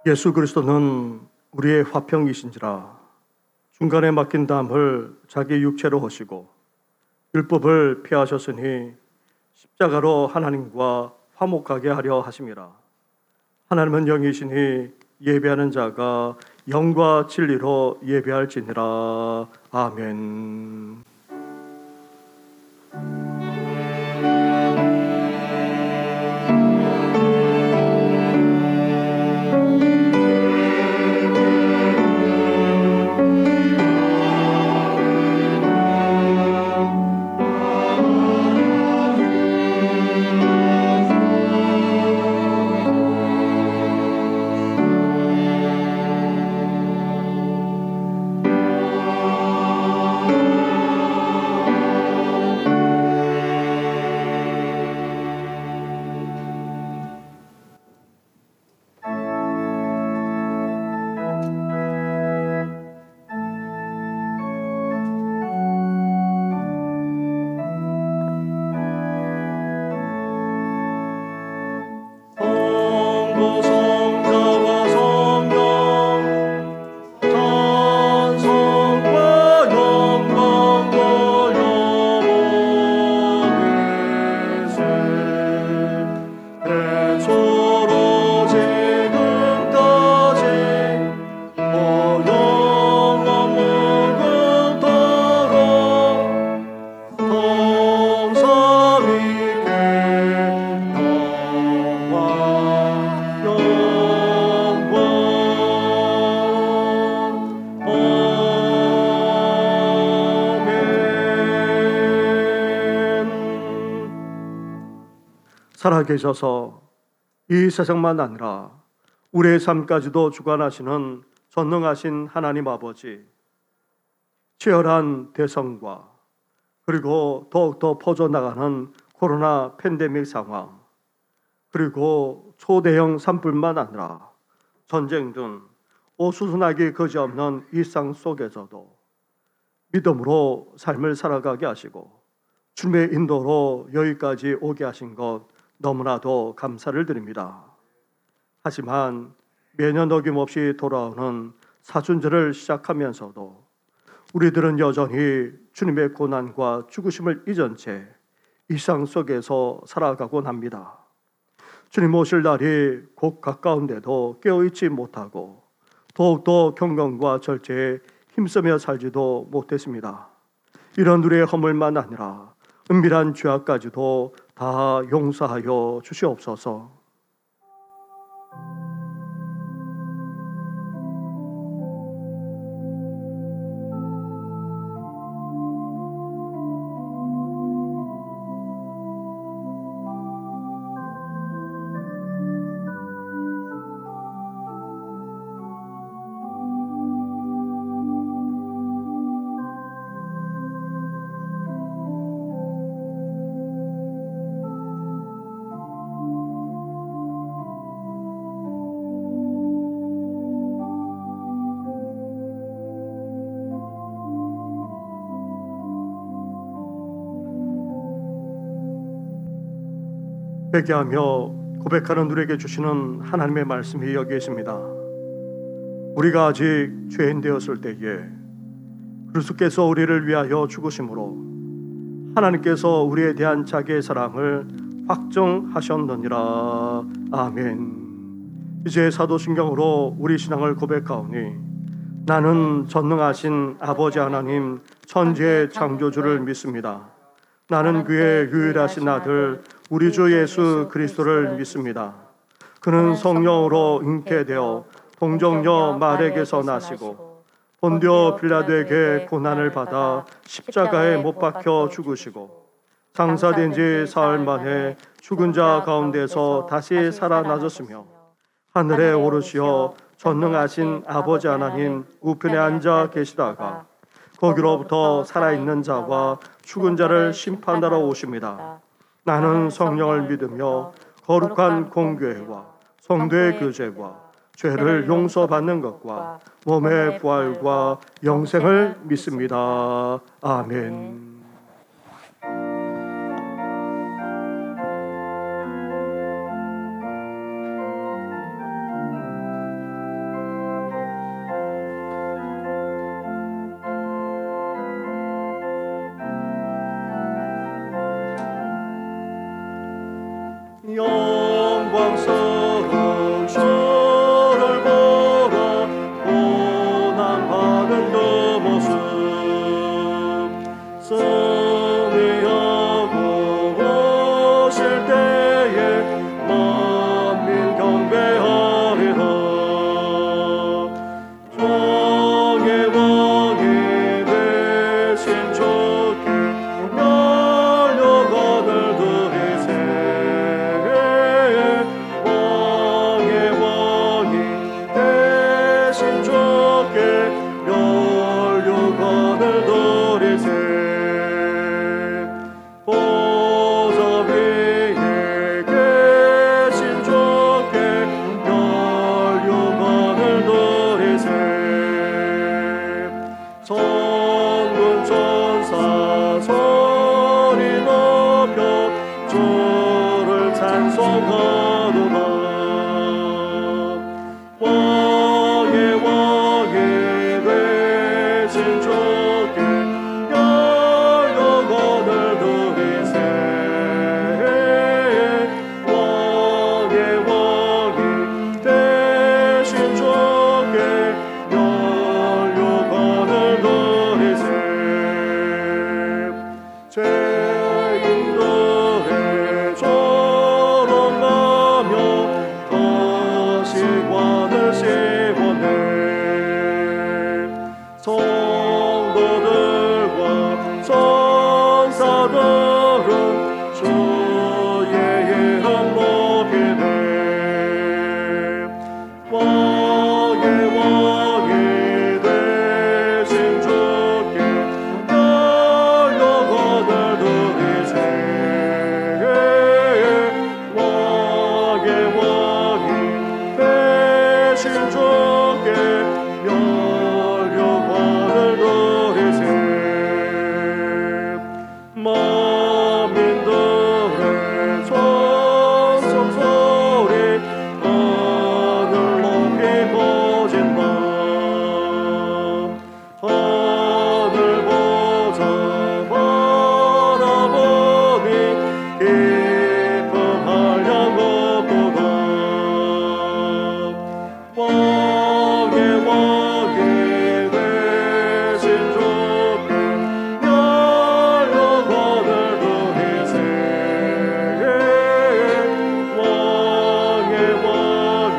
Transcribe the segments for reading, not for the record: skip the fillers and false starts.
예수 그리스도는 우리의 화평이신지라 중간에 막힌 담을 자기 육체로 하시고 율법을 피하셨으니 십자가로 하나님과 화목하게 하려 하심이라. 하나님은 영이시니 예배하는 자가 영과 진리로 예배할지니라. 아멘. 살아계셔서 이 세상만 아니라 우리의 삶까지도 주관하시는 전능하신 하나님 아버지, 치열한 대선과 그리고 더욱더 퍼져나가는 코로나 팬데믹 상황, 그리고 초대형 산불만 아니라 전쟁 등 오수순하기 그지없는 일상 속에서도 믿음으로 삶을 살아가게 하시고 주님의 인도로 여기까지 오게 하신 것 너무나도 감사를 드립니다. 하지만 매년 어김없이 돌아오는 사순절을 시작하면서도 우리들은 여전히 주님의 고난과 죽으심을 잊은 채 일상 속에서 살아가곤 합니다. 주님 오실 날이 곧 가까운데도 깨어있지 못하고 더욱더 경건과 절제에 힘쓰며 살지도 못했습니다. 이런 우리의 허물만 아니라 은밀한 죄악까지도 다 용서하여 주시옵소서. 회개하며 고백하는 우리에게 주시는 하나님의 말씀이 여기 있습니다. 우리가 아직 죄인 되었을 때에 그리스도께서 우리를 위하여 죽으심으로 하나님께서 우리에 대한 자기의 사랑을 확정하셨느니라. 아멘. 이제 사도신경으로 우리 신앙을 고백하오니 나는 전능하신 아버지 하나님 천지의 창조주를 믿습니다. 나는 그의 유일하신 아들 우리 주 예수 그리스도를 믿습니다. 그는 성령으로 잉태되어 동정녀 마리아에게서 나시고 본디오 빌라도에게 고난을 받아 십자가에 못 박혀 죽으시고 장사된 지 사흘 만에 죽은 자 가운데서 다시 살아나셨으며 하늘에 오르시어 전능하신 아버지 하나님 우편에 앉아 계시다가 거기로부터 살아있는 자와 죽은 자를 심판하러 오십니다. 나는 성령을 믿으며 거룩한 공교회와 성도의 교제와 죄를 용서받는 것과 몸의 부활과 영생을 믿습니다. 아멘. 대신 주께 영광을 돌리세. 만민들의 찬송소리 하늘 높이 퍼진다. 하늘 보자 바라보니 기쁨 한량없도다. 왕의 왕이 되신 주께 영광을 돌리세. 왕의 왕이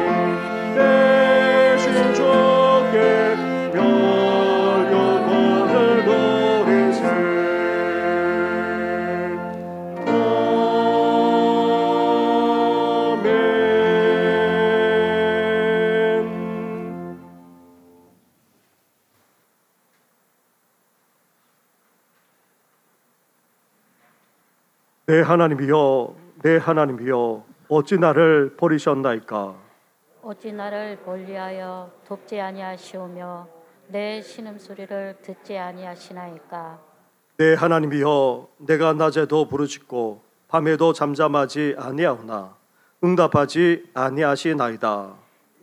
되신 주께 영광을 돌리세. 아멘. 내 하나님이여, 내 하나님이여, 어찌 나를 버리셨나이까? 어찌 나를 멀리하여 돕지 아니하시오며 내 신음소리를 듣지 아니하시나이까. 내 하나님이여, 내가 낮에도 부르짖고 밤에도 잠잠하지 아니하오나 응답하지 아니하시나이다.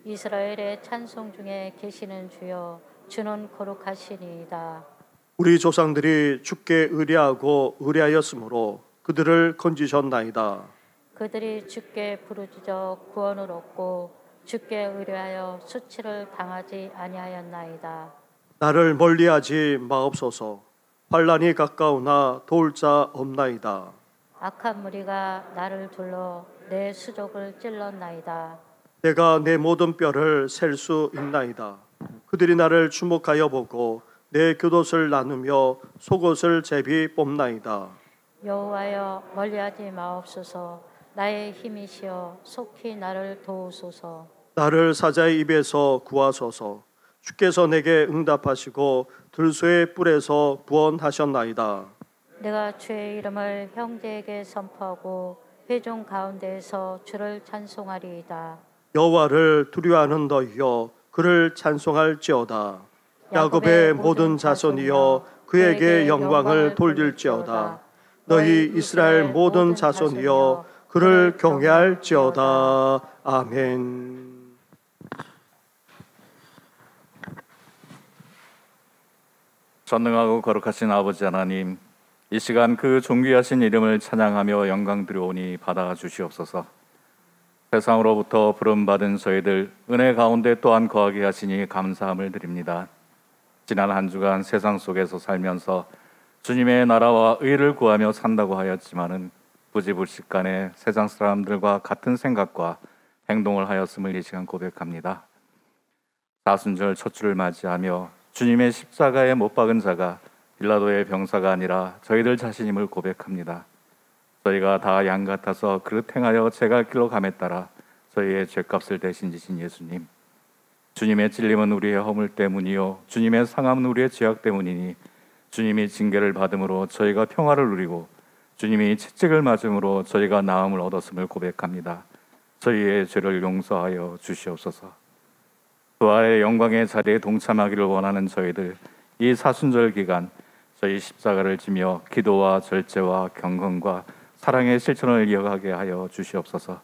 이스라엘의 찬송 중에 계시는 주여, 주는 거룩하시니이다. 우리 조상들이 주께 의뢰하고 의뢰하였으므로 그들을 건지셨나이다. 그들이 주께 부르짖어 구원을 얻고 주께 의뢰하여 수치를 당하지 아니하였나이다. 나를 멀리하지 마옵소서. 환난이 가까우나 도울 자 없나이다. 악한 무리가 나를 둘러 내 수족을 찔렀나이다. 내가 내 모든 뼈를 셀 수 있나이다. 그들이 나를 주목하여 보고 내 겉옷을 나누며 속옷을 제비 뽑나이다. 여호와여, 멀리하지 마옵소서. 나의 힘이시여 속히 나를 도우소서. 나를 사자의 입에서 구하소서. 주께서 내게 응답하시고 들소의 뿔에서 구원하셨나이다. 내가 주의 이름을 형제에게 선포하고 회중 가운데에서 주를 찬송하리이다. 여호와를 두려워하는 너희여 그를 찬송할지어다. 야곱의 모든 자손이여 그에게 영광을 돌릴지어다. 너희 이스라엘 모든 자손이여 그를 경외할지어다. 아멘. 전능하고 거룩하신 아버지 하나님, 이 시간 그 존귀하신 이름을 찬양하며 영광 드려오니 받아 주시옵소서. 세상으로부터 부름받은 저희들 은혜 가운데 또한 거하게 하시니 감사함을 드립니다. 지난 한 주간 세상 속에서 살면서 주님의 나라와 의를 구하며 산다고 하였지만은 부지불식간에 세상 사람들과 같은 생각과 행동을 하였음을 이 시간 고백합니다. 사순절 첫 주를 맞이하며 주님의 십자가에 못 박은 자가 빌라도의 병사가 아니라 저희들 자신임을 고백합니다. 저희가 다 양 같아서 그릇 행하여 제 갈 길로 감에 따라 저희의 죄값을 대신 지신 예수님, 주님의 찔림은 우리의 허물 때문이요 주님의 상함은 우리의 죄악 때문이니 주님이 징계를 받음으로 저희가 평화를 누리고 주님이 채찍을 맞음으로 저희가 나음을 얻었음을 고백합니다. 저희의 죄를 용서하여 주시옵소서. 부활의 영광의 자리에 동참하기를 원하는 저희들, 이 사순절 기간 저희 십자가를 지며 기도와 절제와 경건과 사랑의 실천을 이어가게 하여 주시옵소서.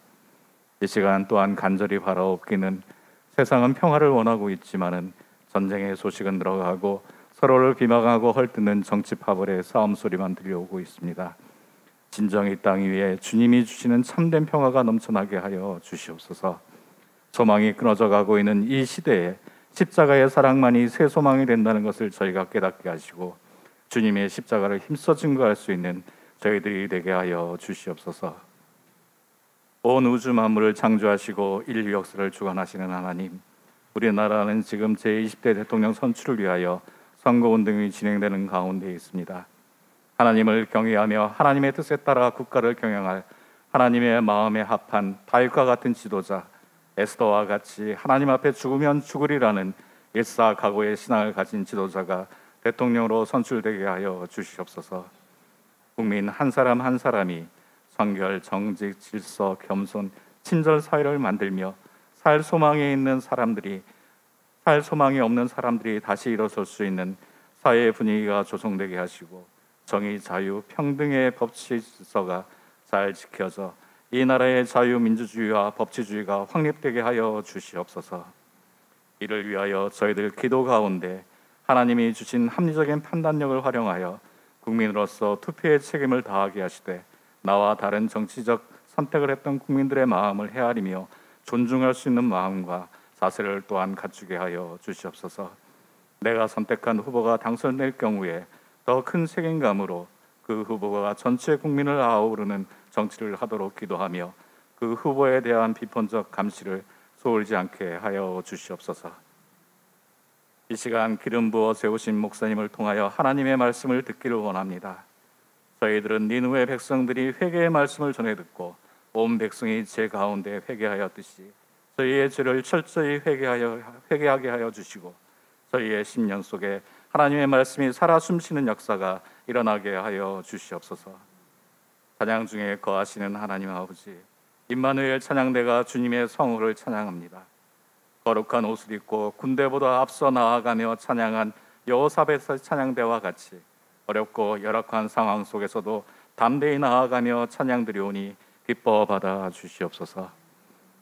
이 시간 또한 간절히 바라옵기는 세상은 평화를 원하고 있지만은 전쟁의 소식은 들어가고 서로를 비방하고 헐뜯는 정치 파벌의 싸움 소리만 들려오고 있습니다. 진정이 땅 위에 주님이 주시는 참된 평화가 넘쳐나게 하여 주시옵소서. 소망이 끊어져 가고 있는 이 시대에 십자가의 사랑만이 새 소망이 된다는 것을 저희가 깨닫게 하시고 주님의 십자가를 힘써 증거할 수 있는 저희들이 되게 하여 주시옵소서. 온 우주 만물을 창조하시고 인류 역사를 주관하시는 하나님, 우리나라는 지금 제20대 대통령 선출을 위하여 선거운동이 진행되는 가운데 있습니다. 하나님을 경외하며 하나님의 뜻에 따라 국가를 경영할 하나님의 마음에 합한 다윗과 같은 지도자, 에스더와 같이 하나님 앞에 죽으면 죽으리라는 일사각오의 신앙을 가진 지도자가 대통령으로 선출되게 하여 주시옵소서. 국민 한 사람 한 사람이 성결, 정직, 질서, 겸손, 친절 사회를 만들며 살 소망이 없는 사람들이 다시 일어설 수 있는 사회의 분위기가 조성되게 하시고, 정의, 자유, 평등의 법치 질서가 잘 지켜져 이 나라의 자유민주주의와 법치주의가 확립되게 하여 주시옵소서. 이를 위하여 저희들 기도 가운데 하나님이 주신 합리적인 판단력을 활용하여 국민으로서 투표의 책임을 다하게 하시되, 나와 다른 정치적 선택을 했던 국민들의 마음을 헤아리며 존중할 수 있는 마음과 자세를 또한 갖추게 하여 주시옵소서. 내가 선택한 후보가 당선될 경우에 더 큰 책임감으로 그 후보가 전체 국민을 아우르는 정치를 하도록 기도하며, 그 후보에 대한 비판적 감시를 소홀지 않게 하여 주시옵소서. 이 시간 기름 부어 세우신 목사님을 통하여 하나님의 말씀을 듣기를 원합니다. 저희들은 니느웨 백성들이 회개의 말씀을 전해 듣고 온 백성이 제 가운데 회개하였듯이 저희의 죄를 철저히 회개하게 하여 주시고, 저희의 심령 속에 하나님의 말씀이 살아 숨쉬는 역사가 일어나게 하여 주시옵소서. 찬양 중에 거하시는 하나님 아버지, 임마누엘 찬양대가 주님의 성호를 찬양합니다. 거룩한 옷을 입고 군대보다 앞서 나아가며 찬양한 여호사밧의 찬양대와 같이 어렵고 열악한 상황 속에서도 담대히 나아가며 찬양드리오니 기뻐 받아 주시옵소서.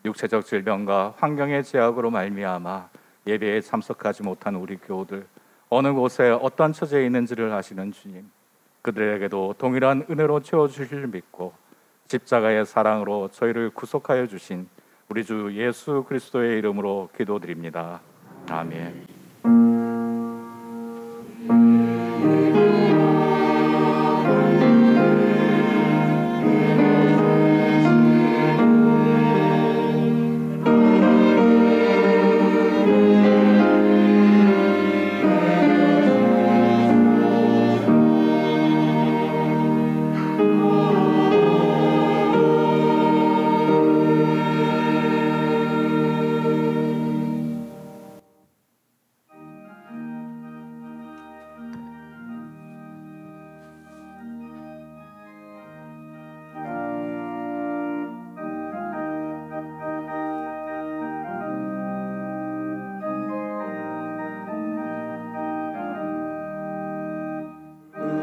육체적 질병과 환경의 제약으로 말미암아 예배에 참석하지 못한 우리 교우들, 어느 곳에 어떤 처지에 있는지를 아시는 주님, 그들에게도 동일한 은혜로 채워주실 믿고 십자가의 사랑으로 저희를 구속하여 주신 우리 주 예수 그리스도의 이름으로 기도드립니다. 아멘.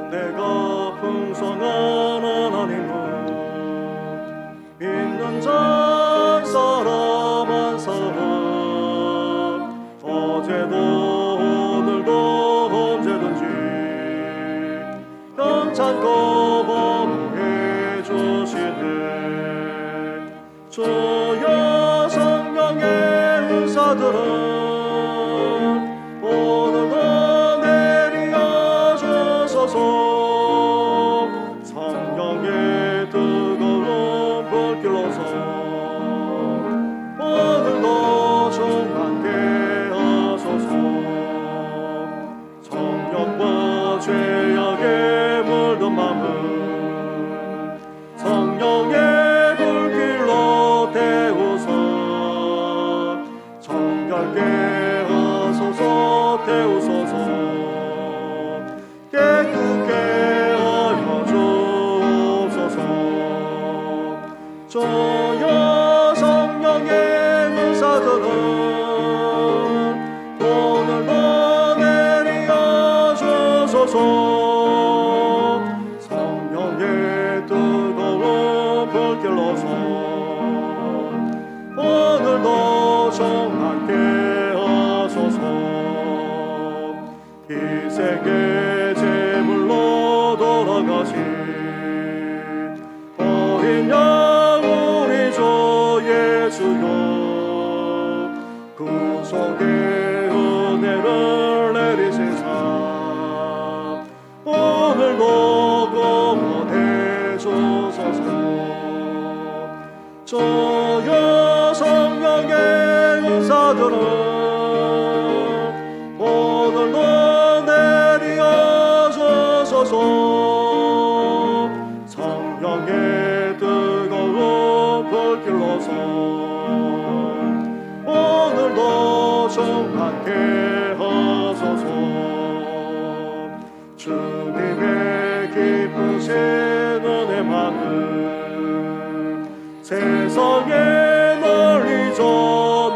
내가 풍성한 하나님은 믿는 자 사람 한 사람, 어제도 오늘도 언제든지 평창고 보호해 주시네. 주여 성령의 은사들은 오늘도 내리어 주소서. 성령의 뜨거운 불길로서 오늘도 충만케 하소서. 성령과 죄악에 물든 마음은 성령의 불길로 태우사 정결케 하소서. 태우소서. 깨끗게 하여 주옵소서. 주여 성령의 은사들은 오늘도 내리어 주소서. 성령의 뜨거운 불길로서 오늘도 충만케 하소서. 이 세계 제물로 돌아가신 어린 양 우리 주 예수여, 구속의 은혜를 내리시사 오늘도 구원해 주소서. 주여 성령의 은사들은 오늘도 내리어 주소서. 성령의 뜨거운 불길로서 오늘도 충만케 하소서. 주님의 기쁘신 은혜만은 세상에 널리 전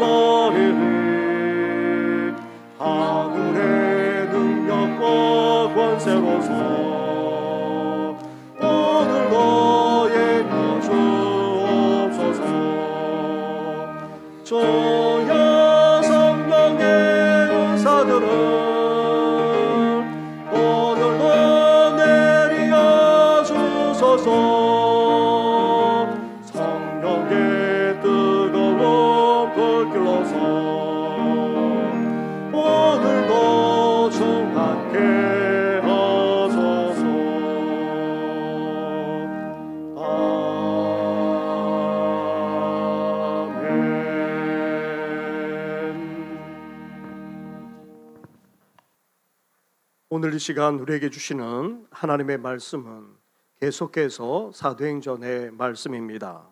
오늘 이 시간 우리에게 주시는 하나님의 말씀은 계속해서 사도행전의 말씀입니다.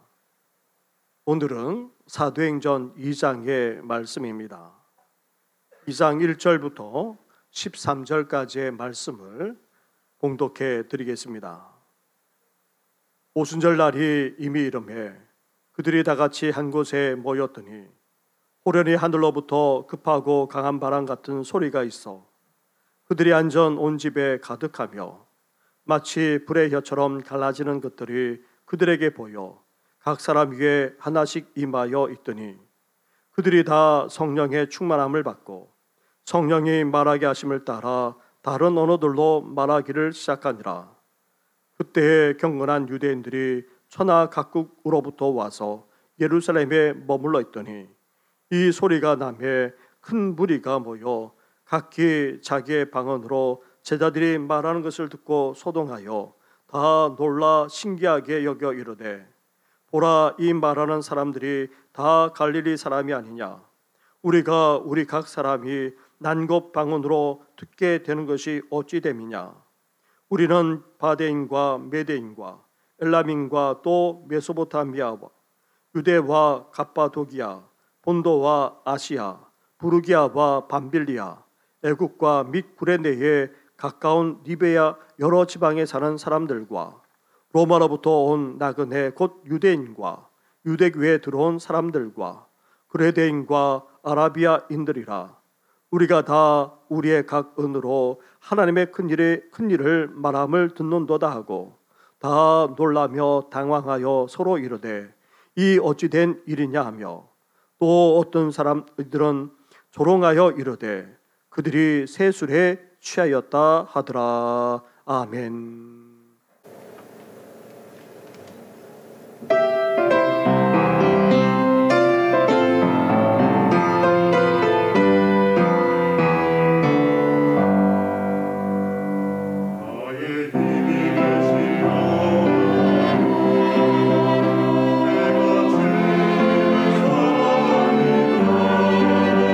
오늘은 사도행전 2장의 말씀입니다. 2장 1절부터 13절까지의 말씀을 공독해 드리겠습니다. 오순절 날이 이미 이름해 그들이 다 같이 한 곳에 모였더니 호련히 하늘로부터 급하고 강한 바람 같은 소리가 있어 그들이 앉은 온 집에 가득하며 마치 불의 혀처럼 갈라지는 것들이 그들에게 보여 각 사람 위에 하나씩 임하여 있더니 그들이 다 성령의 충만함을 받고 성령이 말하게 하심을 따라 다른 언어들로 말하기를 시작하니라. 그때에 경건한 유대인들이 천하 각국으로부터 와서 예루살렘에 머물러 있더니 이 소리가 나매 큰 무리가 모여 각기 자기의 방언으로 제자들이 말하는 것을 듣고 소동하여 다 놀라 신기하게 여겨 이르되 보라, 이 말하는 사람들이 다 갈릴리 사람이 아니냐. 우리가 우리 각 사람이 난곱 방언으로 듣게 되는 것이 어찌 됨이냐. 우리는 바데인과 메데인과 엘람인과 또 메소포타미아와 유대와 갑바도기아, 본도와 아시아, 부르기아와 밤빌리아, 애국과 및 구레네에 가까운 리베아 여러 지방에 사는 사람들과 로마로부터 온 나그네 곧 유대인과 유대교에 들어온 사람들과 그레데인과 아라비아인들이라. 우리가 다 우리의 각 언어로 하나님의 큰 일을 말함을 듣는도다 하고 다 놀라며 당황하여 서로 이르되 이 어찌 된 일이냐 하며 또 어떤 사람들은 조롱하여 이르되 그들이 새 술에 취하였다 하더라. 아멘.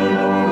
Alleluia.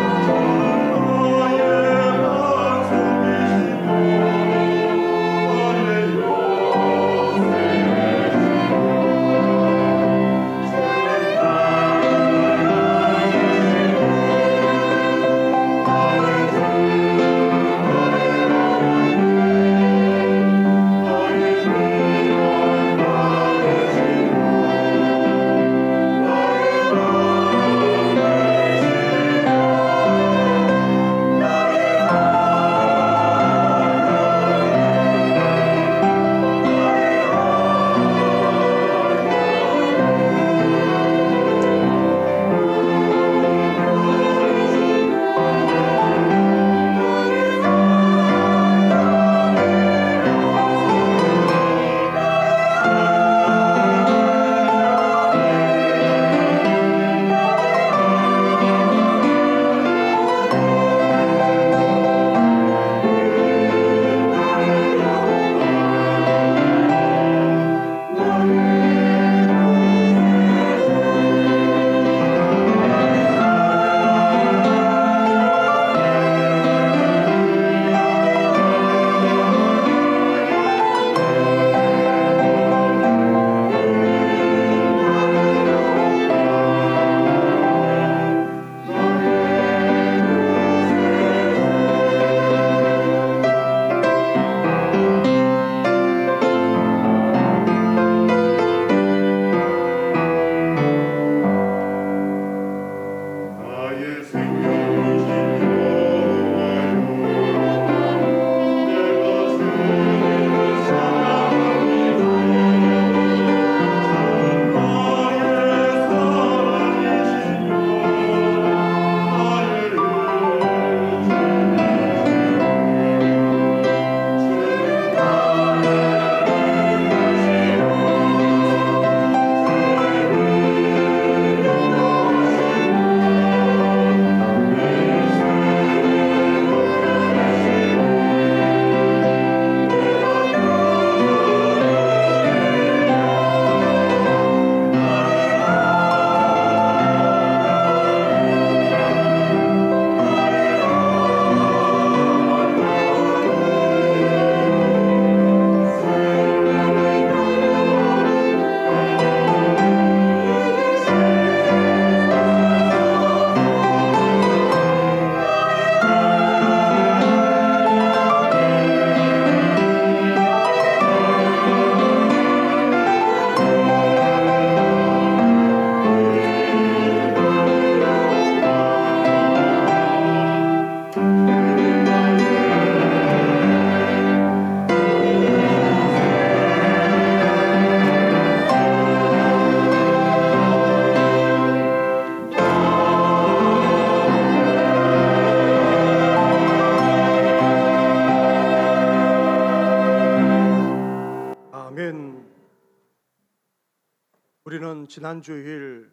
여러분, 지난 주일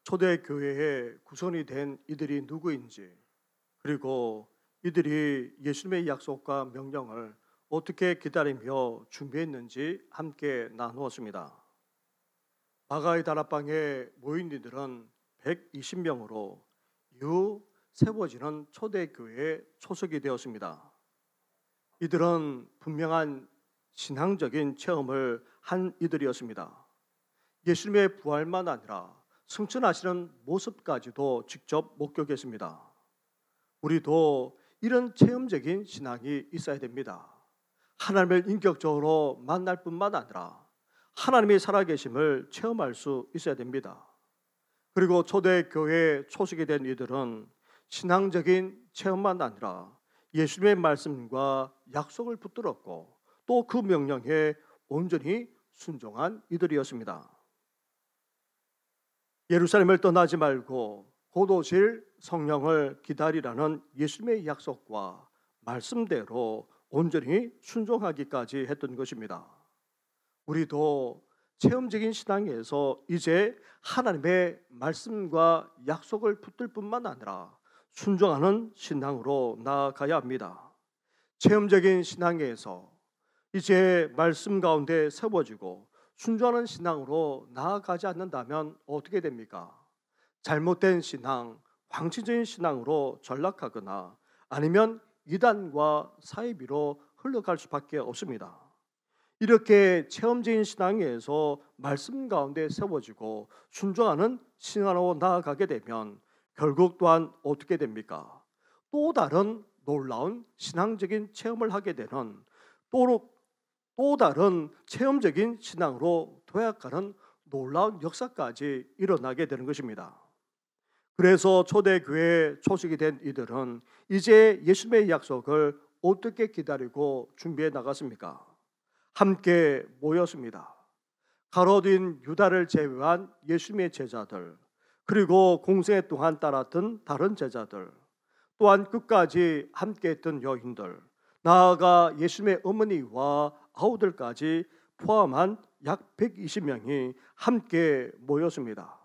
초대교회에 구성이 된 이들이 누구인지, 그리고 이들이 예수님의 약속과 명령을 어떻게 기다리며 준비했는지 함께 나누었습니다. 마가의 다락방에 모인 이들은 120명으로 이후 세워지는 초대교회에 초석이 되었습니다. 이들은 분명한 신앙적인 체험을 한 이들이었습니다. 예수님의 부활만 아니라 승천하시는 모습까지도 직접 목격했습니다. 우리도 이런 체험적인 신앙이 있어야 됩니다. 하나님을 인격적으로 만날 뿐만 아니라 하나님이 살아계심을 체험할 수 있어야 됩니다. 그리고 초대교회에 초식이 된 이들은 신앙적인 체험만 아니라 예수님의 말씀과 약속을 붙들었고 또 그 명령에 온전히 순종한 이들이었습니다. 예루살렘을 떠나지 말고 곧 오실 성령을 기다리라는 예수님의 약속과 말씀대로 온전히 순종하기까지 했던 것입니다. 우리도 체험적인 신앙에서 이제 하나님의 말씀과 약속을 붙들 뿐만 아니라 순종하는 신앙으로 나아가야 합니다. 체험적인 신앙에서 이제 말씀 가운데 세워지고 순종하는 신앙으로 나아가지 않는다면 어떻게 됩니까? 잘못된 신앙, 광치적인 신앙으로 전락하거나 아니면 이단과 사이비로 흘러갈 수밖에 없습니다. 이렇게 체험적인 신앙에서 말씀 가운데 세워지고 순종하는 신앙으로 나아가게 되면 결국 또한 어떻게 됩니까? 또 다른 놀라운 신앙적인 체험을 하게 되는 또 다른 체험적인 신앙으로 도약하는 놀라운 역사까지 일어나게 되는 것입니다. 그래서 초대교회에 초식이 된 이들은 이제 예수님의 약속을 어떻게 기다리고 준비해 나갔습니까? 함께 모였습니다. 가로등 유다를 제외한 예수님의 제자들, 그리고 공생애 동안 따랐던 다른 제자들, 또한 끝까지 함께했던 여인들, 나아가 예수님의 어머니와 아우들까지 포함한 약 120명이 함께 모였습니다.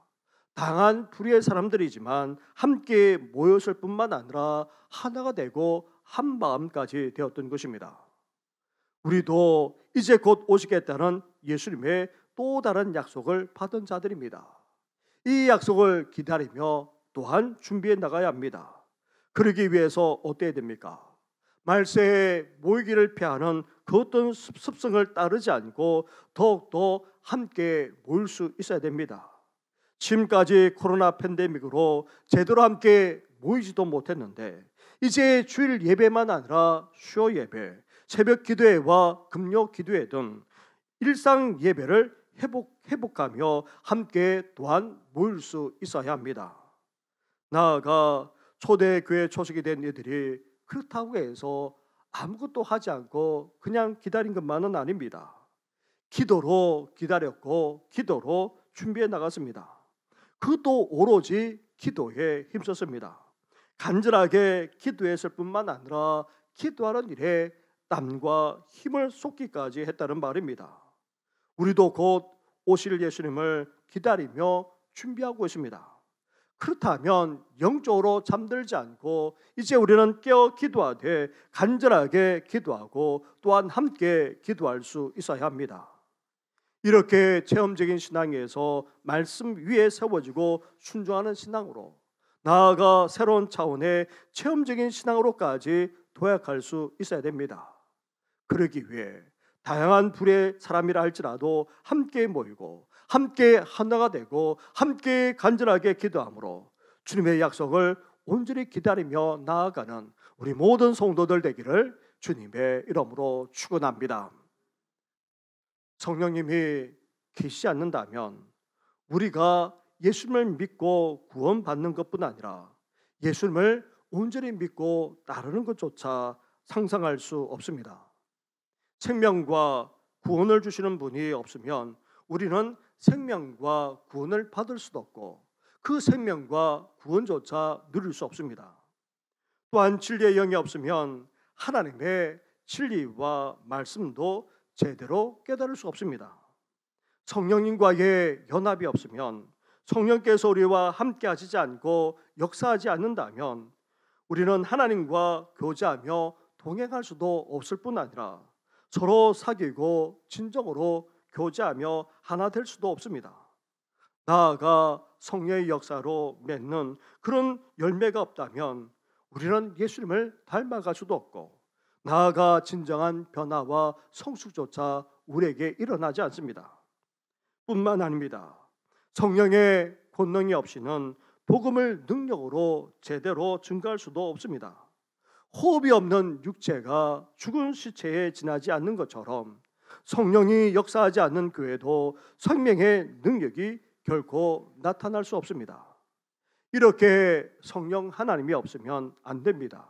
다양한 부류의 사람들이지만 함께 모였을 뿐만 아니라 하나가 되고 한 마음까지 되었던 것입니다. 우리도 이제 곧 오시겠다는 예수님의 또 다른 약속을 받은 자들입니다. 이 약속을 기다리며 또한 준비해 나가야 합니다. 그러기 위해서 어때야 됩니까? 말세에 모이기를 피하는 그 어떤 습성을 따르지 않고 더욱더 함께 모일 수 있어야 됩니다. 지금까지 코로나 팬데믹으로 제대로 함께 모이지도 못했는데 이제 주일 예배만 아니라 수요 예배, 새벽 기도회와 금요 기도회 등 일상 예배를 회복하며 함께 또한 모일 수 있어야 합니다. 나아가 초대교회 초식이 된 이들이 그렇다고 해서 아무것도 하지 않고 그냥 기다린 것만은 아닙니다. 기도로 기다렸고 기도로 준비해 나갔습니다. 그것도 오로지 기도에 힘썼습니다. 간절하게 기도했을 뿐만 아니라 기도하는 일에 땀과 힘을 쏟기까지 했다는 말입니다. 우리도 곧 오실 예수님을 기다리며 준비하고 있습니다. 그렇다면 영적으로 잠들지 않고 이제 우리는 깨어 기도하되 간절하게 기도하고 또한 함께 기도할 수 있어야 합니다. 이렇게 체험적인 신앙에서 말씀 위에 세워지고 순종하는 신앙으로 나아가 새로운 차원의 체험적인 신앙으로까지 도약할 수 있어야 됩니다. 그러기 위해 다양한 부류의 사람이라 할지라도 함께 모이고 함께 하나가 되고 함께 간절하게 기도함으로 주님의 약속을 온전히 기다리며 나아가는 우리 모든 성도들 되기를 주님의 이름으로 축원합니다. 성령님이 계시지 않는다면 우리가 예수님을 믿고 구원받는 것뿐 아니라 예수님을 온전히 믿고 따르는 것조차 상상할 수 없습니다. 생명과 구원을 주시는 분이 없으면 우리는 생명과 구원을 받을 수도 없고 그 생명과 구원조차 누릴 수 없습니다. 또한 진리의 영이 없으면 하나님의 진리와 말씀도 제대로 깨달을 수 없습니다. 성령님과의 연합이 없으면, 성령께서 우리와 함께 하시지 않고 역사하지 않는다면 우리는 하나님과 교제하며 동행할 수도 없을 뿐 아니라 서로 사귀고 진정으로 교제하며 하나 될 수도 없습니다. 나아가 성령의 역사로 맺는 그런 열매가 없다면 우리는 예수님을 닮아갈 수도 없고, 나아가 진정한 변화와 성숙조차 우리에게 일어나지 않습니다. 뿐만 아닙니다. 성령의 권능이 없이는 복음을 능력으로 제대로 증거할 수도 없습니다. 호흡이 없는 육체가 죽은 시체에 지나지 않는 것처럼 성령이 역사하지 않는 교회도 생명의 능력이 결코 나타날 수 없습니다. 이렇게 성령 하나님이 없으면 안 됩니다.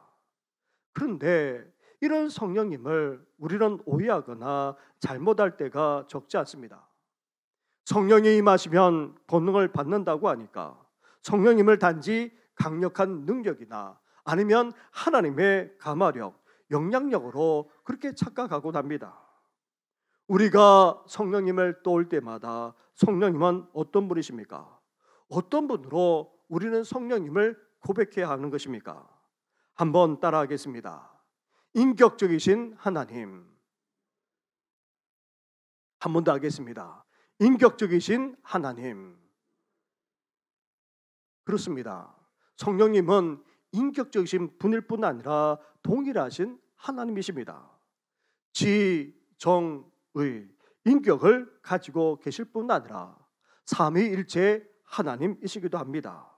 그런데 이런 성령님을 우리는 오해하거나 잘못할 때가 적지 않습니다. 성령이 임하시면 권능을 받는다고 하니까 성령님을 단지 강력한 능력이나 아니면 하나님의 감화력, 영향력으로 그렇게 착각하고 납니다. 우리가 성령님을 떠올 때마다 성령님은 어떤 분이십니까? 어떤 분으로 우리는 성령님을 고백해야 하는 것입니까? 한번 따라하겠습니다. 인격적이신 하나님. 한 번 더 하겠습니다. 인격적이신 하나님. 그렇습니다. 성령님은 인격적이신 분일 뿐 아니라 동일하신 하나님이십니다. 지, 정, 의, 인격을 가지고 계실 뿐 아니라 삼위일체 하나님이시기도 합니다.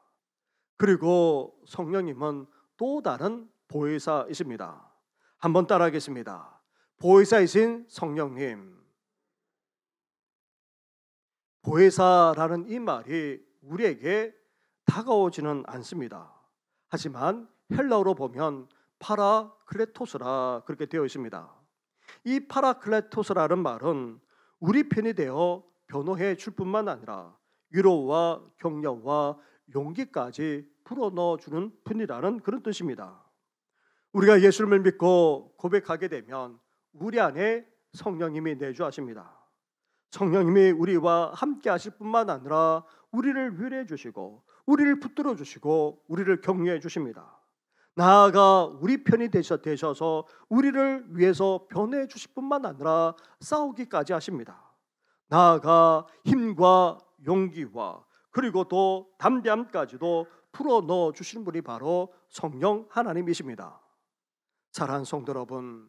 그리고 성령님은 또 다른 보혜사이십니다. 한번 따라하겠습니다. 보혜사이신 성령님. 보혜사라는 이 말이 우리에게 다가오지는 않습니다. 하지만 헬라어로 보면 파라클레토스라 그렇게 되어 있습니다. 이 파라클레토스라는 말은 우리 편이 되어 변호해 줄 뿐만 아니라 위로와 격려와 용기까지 불어넣어 주는 분이라는 그런 뜻입니다. 우리가 예수님을 믿고 고백하게 되면 우리 안에 성령님이 내주하십니다. 성령님이 우리와 함께 하실 뿐만 아니라 우리를 위로해 주시고 우리를 붙들어 주시고 우리를 격려해 주십니다. 나아가 우리 편이 되셔서 우리를 위해서 변해 주실 뿐만 아니라 싸우기까지 하십니다. 나아가 힘과 용기와 그리고 또 담대함까지도 풀어넣어 주시는 분이 바로 성령 하나님이십니다. 사랑하는 성도 여러분,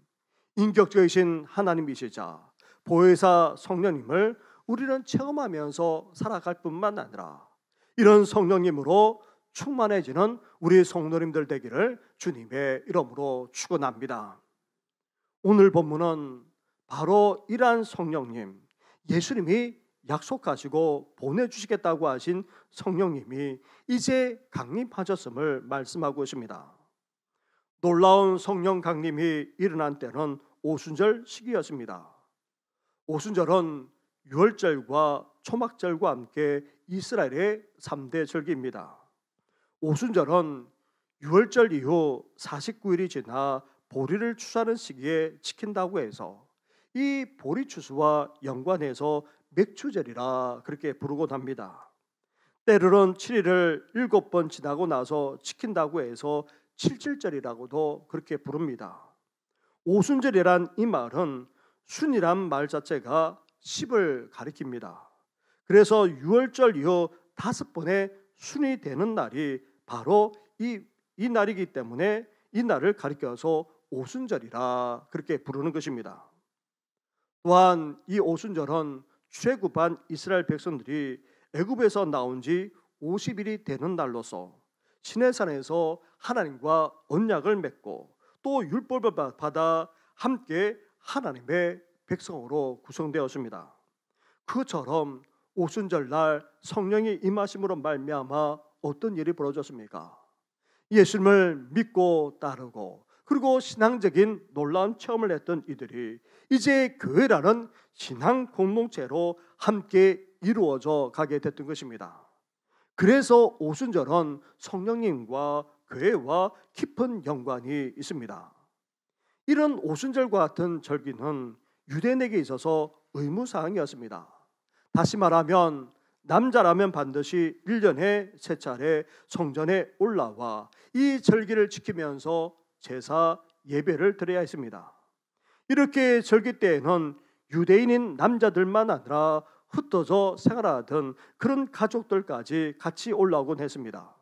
인격적이신 하나님이시자 보혜사 성령님을 우리는 체험하면서 살아갈 뿐만 아니라 이런 성령님으로 충만해지는 우리 성도님들 되기를 주님의 이름으로 축원합니다. 오늘 본문은 바로 이러한 성령님, 예수님이 약속하시고 보내주시겠다고 하신 성령님이 이제 강림하셨음을 말씀하고 있습니다. 놀라운 성령 강림이 일어난 때는 오순절 시기였습니다. 오순절은 유월절과 초막절과 함께 이스라엘의 3대 절기입니다. 오순절은 유월절 이후 49일이 지나 보리를 추수하는 시기에 지킨다고 해서 이 보리 추수와 연관해서 맥추절이라 그렇게 부르곤 합니다. 때로는 7일을 7번 지나고 나서 지킨다고 해서 칠칠절이라고도 그렇게 부릅니다. 오순절이란 이 말은 순이란 말 자체가 10을 가리킵니다. 그래서 유월절 이후 5번의 순이 되는 날이 바로 이 날이기 때문에 이 날을 가리켜서 오순절이라 그렇게 부르는 것입니다. 또한 이 오순절은 출애굽한 이스라엘 백성들이 애굽에서 나온 지 50일이 되는 날로서 시내산에서 하나님과 언약을 맺고 또 율법을 받아 함께 하나님의 백성으로 구성되었습니다. 그처럼 오순절 날 성령이 임하심으로 말미암아 어떤 일이 벌어졌습니까? 예수님을 믿고 따르고 그리고 신앙적인 놀라운 체험을 했던 이들이 이제 교회라는 신앙 공동체로 함께 이루어져 가게 됐던 것입니다. 그래서 오순절은 성령님과 교회와 깊은 연관이 있습니다. 이런 오순절과 같은 절기는 유대인에게 있어서 의무사항이었습니다. 다시 말하면 남자라면 반드시 1년에 3차례 성전에 올라와 이 절기를 지키면서 제사 예배를 드려야 했습니다. 이렇게 절기 때에는 유대인인 남자들만 아니라 흩어져 생활하던 그런 가족들까지 같이 올라오곤 했습니다.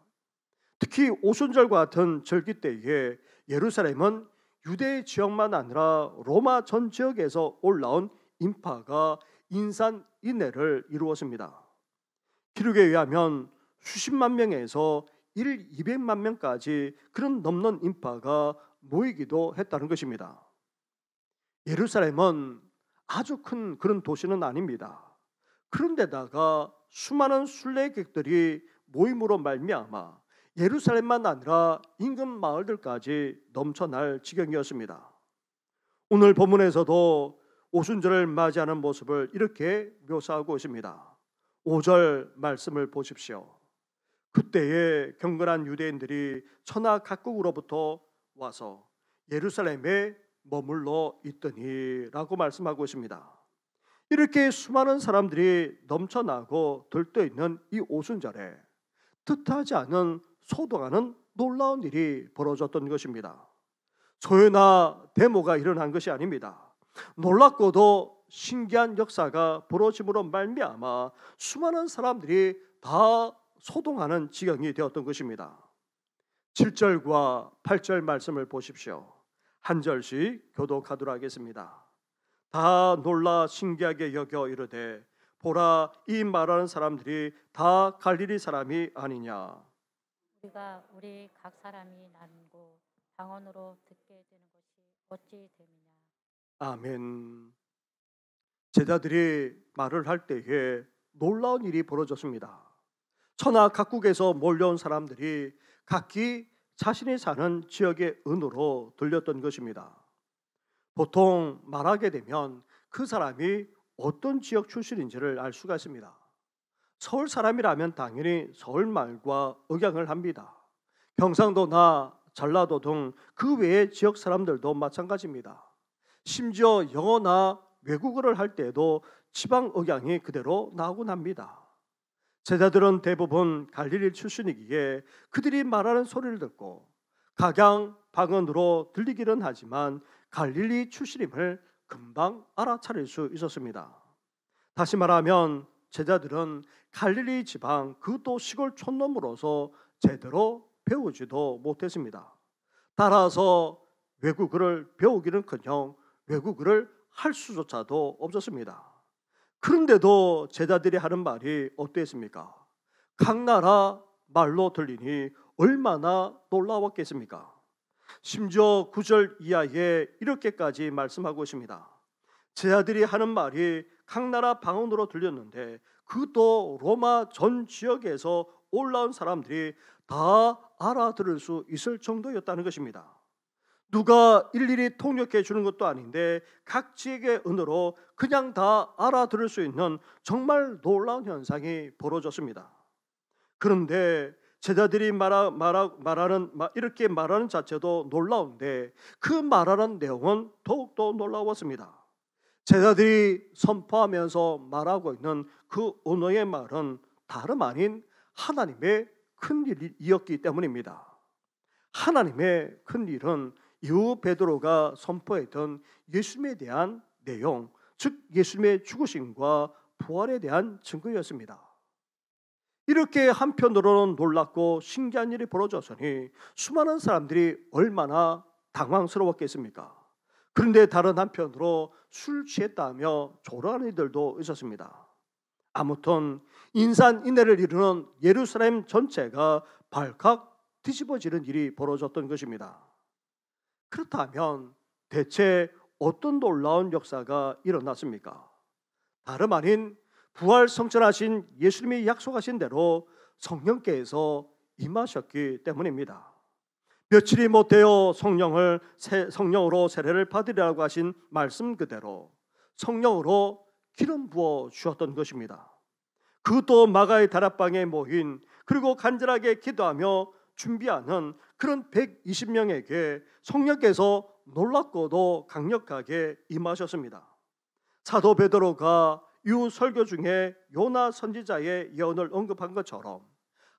특히 오순절 같은 절기 때에 예루살렘은 유대 지역만 아니라 로마 전 지역에서 올라온 인파가 인산인해를 이루었습니다. 기록에 의하면 수십만 명에서 200만 명까지 그런 넘는 인파가 모이기도 했다는 것입니다. 예루살렘은 아주 큰 그런 도시는 아닙니다. 그런데다가 수많은 순례객들이 모임으로 말미암아 예루살렘만 아니라 인근 마을들까지 넘쳐날 지경이었습니다. 오늘 본문에서도 오순절을 맞이하는 모습을 이렇게 묘사하고 있습니다. 5절 말씀을 보십시오. 그때에 경건한 유대인들이 천하 각국으로부터 와서 예루살렘에 머물러 있더니 라고 말씀하고 있습니다. 이렇게 수많은 사람들이 넘쳐나고 들떠있는 이 오순절에 뜻하지 않은 소동하는 놀라운 일이 벌어졌던 것입니다. 소요나 데모가 일어난 것이 아닙니다. 놀랍고도 신기한 역사가 벌어짐으로 말미암아 수많은 사람들이 다 소동하는 지경이 되었던 것입니다. 7절과 8절 말씀을 보십시오. 한 절씩 교독하도록 하겠습니다. 다 놀라 신기하게 여겨 이르되 보라, 이 말하는 사람들이 다 갈릴리 사람이 아니냐. 우리가 우리 각 사람이 나누고 방언으로 듣게 되는 것이 어찌 됨이냐. 아멘. 제자들이 말을 할 때에 놀라운 일이 벌어졌습니다. 천하 각국에서 몰려온 사람들이 각기 자신이 사는 지역의 은으로 들렸던 것입니다. 보통 말하게 되면 그 사람이 어떤 지역 출신인지를 알 수가 있습니다. 서울 사람이라면 당연히 서울 말과 억양을 합니다. 경상도나 전라도 등 그 외의 지역 사람들도 마찬가지입니다. 심지어 영어나 외국어를 할 때에도 지방 억양이 그대로 나오곤 합니다. 제자들은 대부분 갈릴리 출신이기에 그들이 말하는 소리를 듣고 각양 방언으로 들리기는 하지만 갈릴리 출신임을 금방 알아차릴 수 있었습니다. 다시 말하면 제자들은 갈릴리 지방 그것도 시골 촌놈으로서 제대로 배우지도 못했습니다. 따라서 외국어를 배우기는커녕 외국어를 할 수조차도 없었습니다. 그런데도 제자들이 하는 말이 어땠습니까? 각 나라 말로 들리니 얼마나 놀라웠겠습니까? 심지어 9절 이하에 이렇게까지 말씀하고 있습니다. 제자들이 하는 말이 각 나라 방언으로 들렸는데 그것도 로마 전 지역에서 올라온 사람들이 다 알아들을 수 있을 정도였다는 것입니다. 누가 일일이 통역해 주는 것도 아닌데 각 지역의 언어로 그냥 다 알아들을 수 있는 정말 놀라운 현상이 벌어졌습니다. 그런데 제자들이 이렇게 말하는 자체도 놀라운데 그 말하는 내용은 더욱더 놀라웠습니다. 제자들이 선포하면서 말하고 있는 그 언어의 말은 다름 아닌 하나님의 큰 일이었기 때문입니다. 하나님의 큰 일은 이후 베드로가 선포했던 예수님에 대한 내용, 즉 예수님의 죽으심과 부활에 대한 증거였습니다. 이렇게 한편으로는 놀랍고 신기한 일이 벌어졌으니 수많은 사람들이 얼마나 당황스러웠겠습니까? 그런데 다른 한편으로 술 취했다며 조롱하는 이들도 있었습니다. 아무튼 인산인해를 이루는 예루살렘 전체가 발칵 뒤집어지는 일이 벌어졌던 것입니다. 그렇다면 대체 어떤 놀라운 역사가 일어났습니까? 다름 아닌 부활 성천하신 예수님이 약속하신 대로 성령께서 임하셨기 때문입니다. 며칠이 못되어 성령으로 세례를 받으리라고 하신 말씀 그대로 성령으로 기름 부어 주셨던 것입니다. 그것도 마가의 다락방에 모인 그리고 간절하게 기도하며 준비하는 그런 120명에게 성령께서 놀랍고도 강력하게 임하셨습니다. 사도 베드로가 이후 설교 중에 요나 선지자의 예언을 언급한 것처럼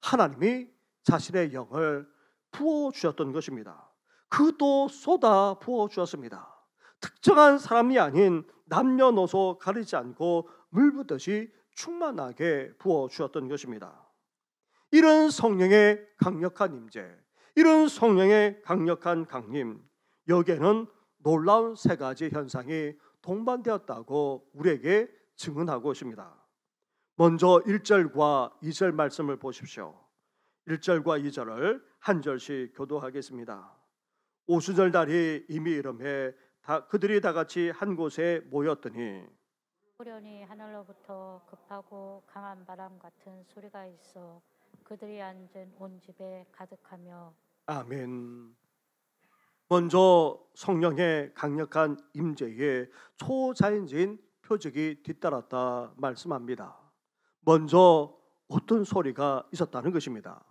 하나님이 자신의 영을 부어주셨던 것입니다. 그도 쏟아 부어주었습니다. 특정한 사람이 아닌 남녀노소 가리지 않고 물붓듯이 충만하게 부어주었던 것입니다. 이런 성령의 강력한 임재, 이런 성령의 강력한 강림, 여기에는 놀라운 세 가지 현상이 동반되었다고 우리에게 증언하고 있습니다. 먼저 1절과 2절 말씀을 보십시오. 1절과 2절을 한 절씩 교도하겠습니다. 오순절날이 이미 이름해 그들이 다 같이 한 곳에 모였더니 후련히 하늘로부터 급하고 강한 바람 같은 소리가 있어 그들이 앉은 온 집에 가득하며. 아멘. 먼저 성령의 강력한 임재에 초자연적인 표적이 뒤따랐다 말씀합니다. 먼저 어떤 소리가 있었다는 것입니다.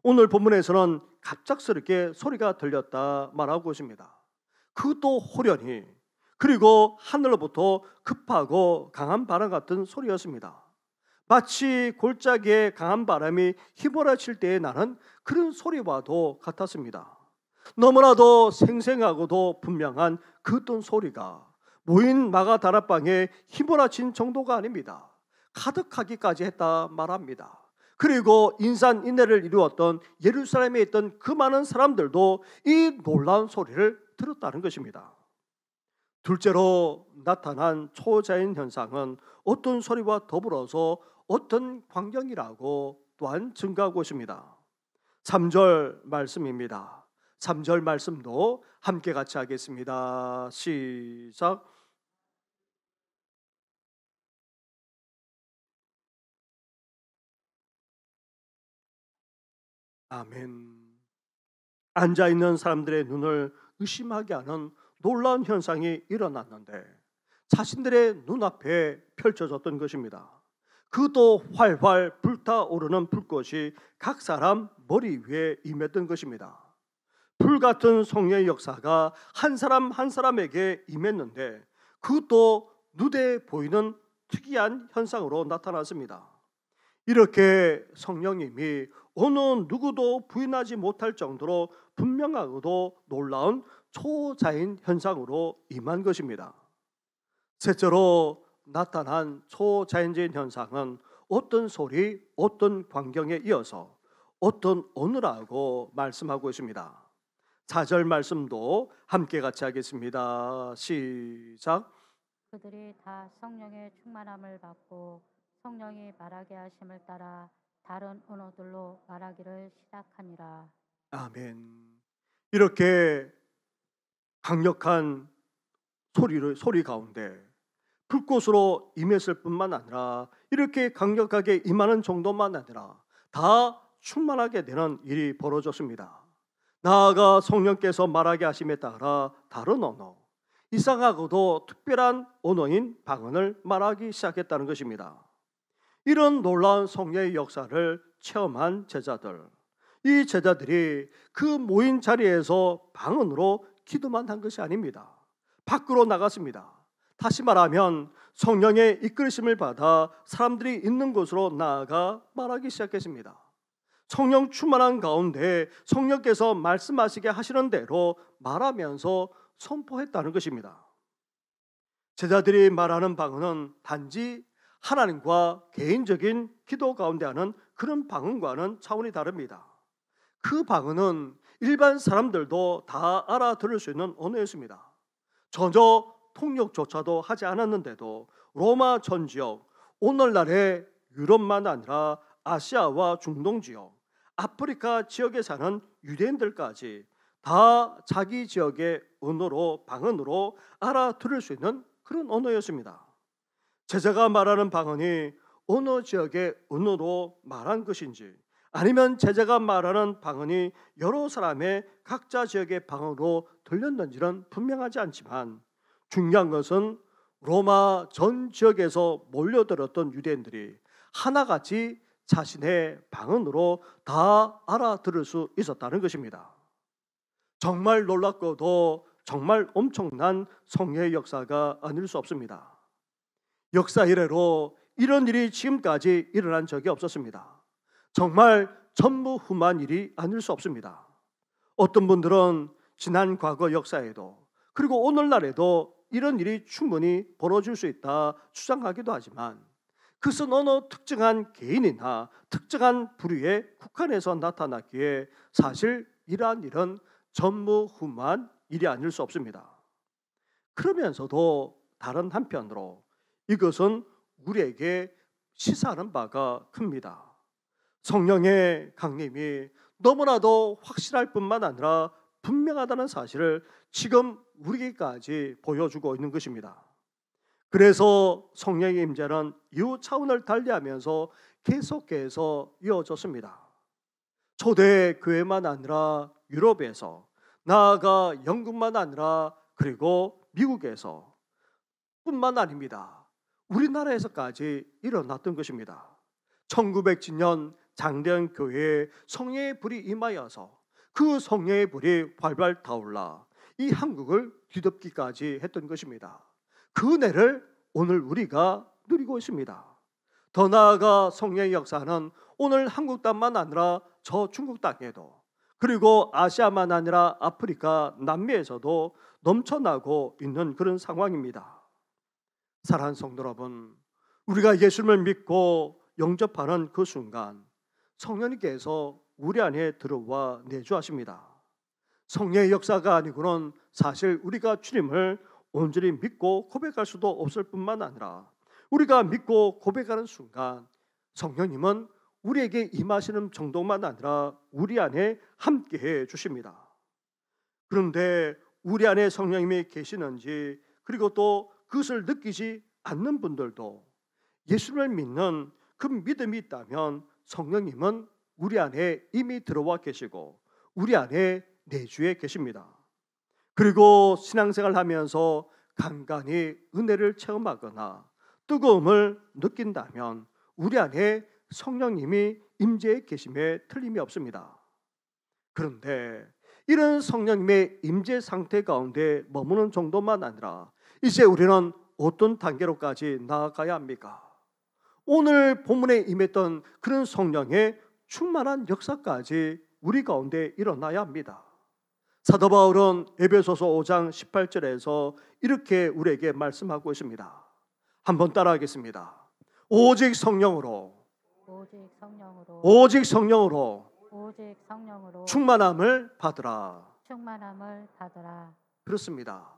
오늘 본문에서는 갑작스럽게 소리가 들렸다 말하고 있습니다. 그것도 호련히, 그리고 하늘로부터 급하고 강한 바람 같은 소리였습니다. 마치 골짜기에 강한 바람이 휘몰아칠 때에 나는 그런 소리와도 같았습니다. 너무나도 생생하고도 분명한 그 어떤 소리가 모인 마가 다락방에 휘몰아친 정도가 아닙니다. 가득하기까지 했다 말합니다. 그리고 인산인해를 이루었던 예루살렘에 있던 그 많은 사람들도 이 놀라운 소리를 들었다는 것입니다. 둘째로 나타난 초자연 현상은 어떤 소리와 더불어서 어떤 광경이라고 또한 증가하고 있습니다. 3절 말씀입니다. 3절 말씀도 함께 같이 하겠습니다. 시작. 아멘. 앉아있는 사람들의 눈을 의심하게 하는 놀라운 현상이 일어났는데 자신들의 눈앞에 펼쳐졌던 것입니다. 그도 활활 불타오르는 불꽃이 각 사람 머리 위에 임했던 것입니다. 불같은 성령의 역사가 한 사람 한 사람에게 임했는데 그것도 눈에 보이는 특이한 현상으로 나타났습니다. 이렇게 성령님이 어느 누구도 부인하지 못할 정도로 분명하고도 놀라운 초자연 현상으로 임한 것입니다. 셋째로 나타난 초자연적인 현상은 어떤 소리, 어떤 광경에 이어서 어떤 언어라고 말씀하고 있습니다. 4절 말씀도 함께 같이 하겠습니다. 시작. 그들이 다 성령의 충만함을 받고 성령이 말하게 하심을 따라 다른 언어들로 말하기를 시작하니라. 아멘. 이렇게 강력한 소리 가운데 불꽃으로 임했을 뿐만 아니라 이렇게 강력하게 임하는 정도만 아니라 다 충만하게 되는 일이 벌어졌습니다. 나아가 성령께서 말하게 하심에 따라 다른 언어, 이상하고도 특별한 언어인 방언을 말하기 시작했다는 것입니다. 이런 놀라운 성령의 역사를 체험한 제자들, 이 제자들이 그 모인 자리에서 방언으로 기도만 한 것이 아닙니다. 밖으로 나갔습니다. 다시 말하면 성령의 이끌으심을 받아 사람들이 있는 곳으로 나아가 말하기 시작했습니다. 성령 충만한 가운데 성령께서 말씀하시게 하시는 대로 말하면서 선포했다는 것입니다. 제자들이 말하는 방언은 단지 하나님과 개인적인 기도 가운데 하는 그런 방언과는 차원이 다릅니다. 그 방언은 일반 사람들도 다 알아들을 수 있는 언어였습니다. 전혀 통역조차도 하지 않았는데도 로마 전 지역, 오늘날의 유럽만 아니라 아시아와 중동 지역, 아프리카 지역에 사는 유대인들까지 다 자기 지역의 언어로, 방언으로 알아들을 수 있는 그런 언어였습니다. 제자가 말하는 방언이 어느 지역의 언어로 말한 것인지 아니면 제자가 말하는 방언이 여러 사람의 각자 지역의 방언으로 들렸는지는 분명하지 않지만 중요한 것은 로마 전 지역에서 몰려들었던 유대인들이 하나같이 자신의 방언으로 다 알아들을 수 있었다는 것입니다. 정말 놀랍고도 정말 엄청난 성령의 역사가 아닐 수 없습니다. 역사 이래로 이런 일이 지금까지 일어난 적이 없었습니다. 정말 전무후무한 일이 아닐 수 없습니다. 어떤 분들은 지난 과거 역사에도 그리고 오늘날에도 이런 일이 충분히 벌어질 수 있다 주장하기도 하지만 그것은 어느 특정한 개인이나 특정한 부류에 국한해서 나타났기에 사실 이러한 일은 전무후무한 일이 아닐 수 없습니다. 그러면서도 다른 한편으로 이것은 우리에게 시사하는 바가 큽니다. 성령의 강림이 너무나도 확실할 뿐만 아니라 분명하다는 사실을 지금 우리에게까지 보여주고 있는 것입니다. 그래서 성령의 임재는 이후 차원을 달리하면서 계속해서 이어졌습니다. 초대 교회만 아니라 유럽에서, 나아가 영국만 아니라 그리고 미국에서 뿐만 아닙니다. 우리나라에서까지 일어났던 것입니다. 1907년 장대현 교회에 성령의 불이 임하여서 그 성령의 불이 활발 타올라 이 한국을 뒤덮기까지 했던 것입니다. 그 은혜를 오늘 우리가 누리고 있습니다. 더 나아가 성령의 역사는 오늘 한국 땅만 아니라 저 중국 땅에도 그리고 아시아만 아니라 아프리카, 남미에서도 넘쳐나고 있는 그런 상황입니다. 사랑하는 성도 여러분, 우리가 예수님을 믿고 영접하는 그 순간 성령님께서 우리 안에 들어와 내주하십니다. 성령의 역사가 아니고는 사실 우리가 주님을 온전히 믿고 고백할 수도 없을 뿐만 아니라 우리가 믿고 고백하는 순간 성령님은 우리에게 임하시는 정도만 아니라 우리 안에 함께해 주십니다. 그런데 우리 안에 성령님이 계시는지 그리고 또 그것을 느끼지 않는 분들도 예수를 믿는 그 믿음이 있다면 성령님은 우리 안에 이미 들어와 계시고 우리 안에 내주에 계십니다. 그리고 신앙생활을 하면서 간간히 은혜를 체험하거나 뜨거움을 느낀다면 우리 안에 성령님이 임재해 계심에 틀림이 없습니다. 그런데 이런 성령님의 임재 상태 가운데 머무는 정도만 아니라 이제 우리는 어떤 단계로까지 나아가야 합니까? 오늘 본문에 임했던 그런 성령의 충만한 역사까지 우리 가운데 일어나야 합니다. 사도 바울은 에베소서 5장 18절에서 이렇게 우리에게 말씀하고 있습니다. 한번 따라하겠습니다. 오직 성령으로 충만함을 받으라. 그렇습니다.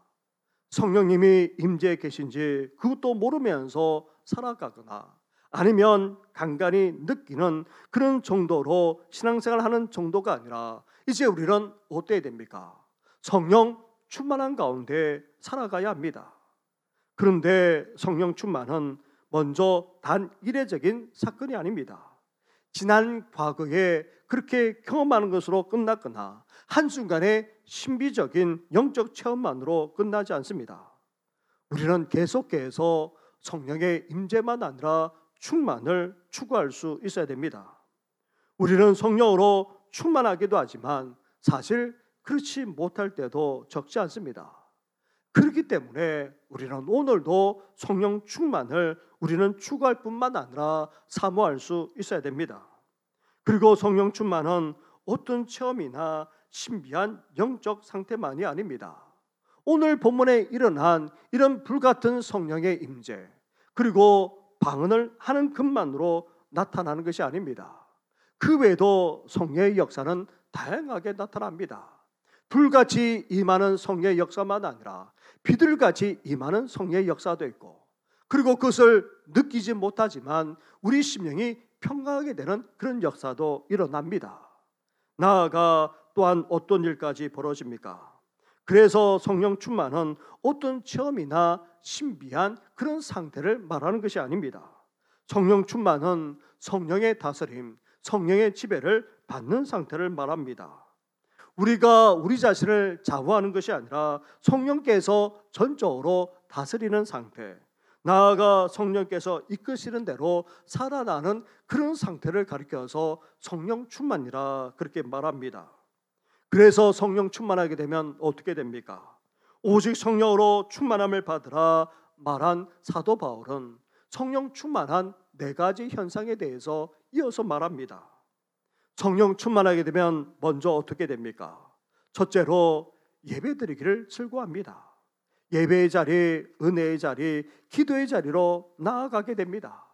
성령님이 임재해 계신지 그것도 모르면서 살아가거나 아니면 간간히 느끼는 그런 정도로 신앙생활을 하는 정도가 아니라 이제 우리는 어때야 됩니까? 성령 충만한 가운데 살아가야 합니다. 그런데 성령 충만은 먼저 단 이례적인 사건이 아닙니다. 지난 과거에 그렇게 경험하는 것으로 끝났거나 한순간의 신비적인 영적 체험만으로 끝나지 않습니다. 우리는 계속해서 성령의 임재만 아니라 충만을 추구할 수 있어야 됩니다. 우리는 성령으로 충만하기도 하지만 사실 그렇지 못할 때도 적지 않습니다. 그렇기 때문에 우리는 오늘도 성령 충만을 우리는 추구할 뿐만 아니라 사모할 수 있어야 됩니다. 그리고 성령 충만은 어떤 체험이나 신비한 영적 상태만이 아닙니다. 오늘 본문에 일어난 이런 불같은 성령의 임재 그리고 방언을 하는 것만으로 나타나는 것이 아닙니다. 그 외에도 성령의 역사는 다양하게 나타납니다. 불같이 임하는 성령의 역사만 아니라 비둘같이 임하는 성령의 역사도 있고 그리고 그것을 느끼지 못하지만 우리 심령이 평강하게 되는 그런 역사도 일어납니다. 나아가 또한 어떤 일까지 벌어집니까? 그래서 성령 충만은 어떤 체험이나 신비한 그런 상태를 말하는 것이 아닙니다. 성령 충만은 성령의 다스림, 성령의 지배를 받는 상태를 말합니다. 우리가 우리 자신을 좌우하는 것이 아니라 성령께서 전적으로 다스리는 상태, 나아가 성령께서 이끄시는 대로 살아나는 그런 상태를 가리켜서 성령 충만이라 그렇게 말합니다. 그래서 성령 충만하게 되면 어떻게 됩니까? 오직 성령으로 충만함을 받으라 말한 사도 바울은 성령 충만한 네 가지 현상에 대해서 이어서 말합니다. 성령 충만하게 되면 먼저 어떻게 됩니까? 첫째로 예배드리기를 즐거워합니다. 예배의 자리, 은혜의 자리, 기도의 자리로 나아가게 됩니다.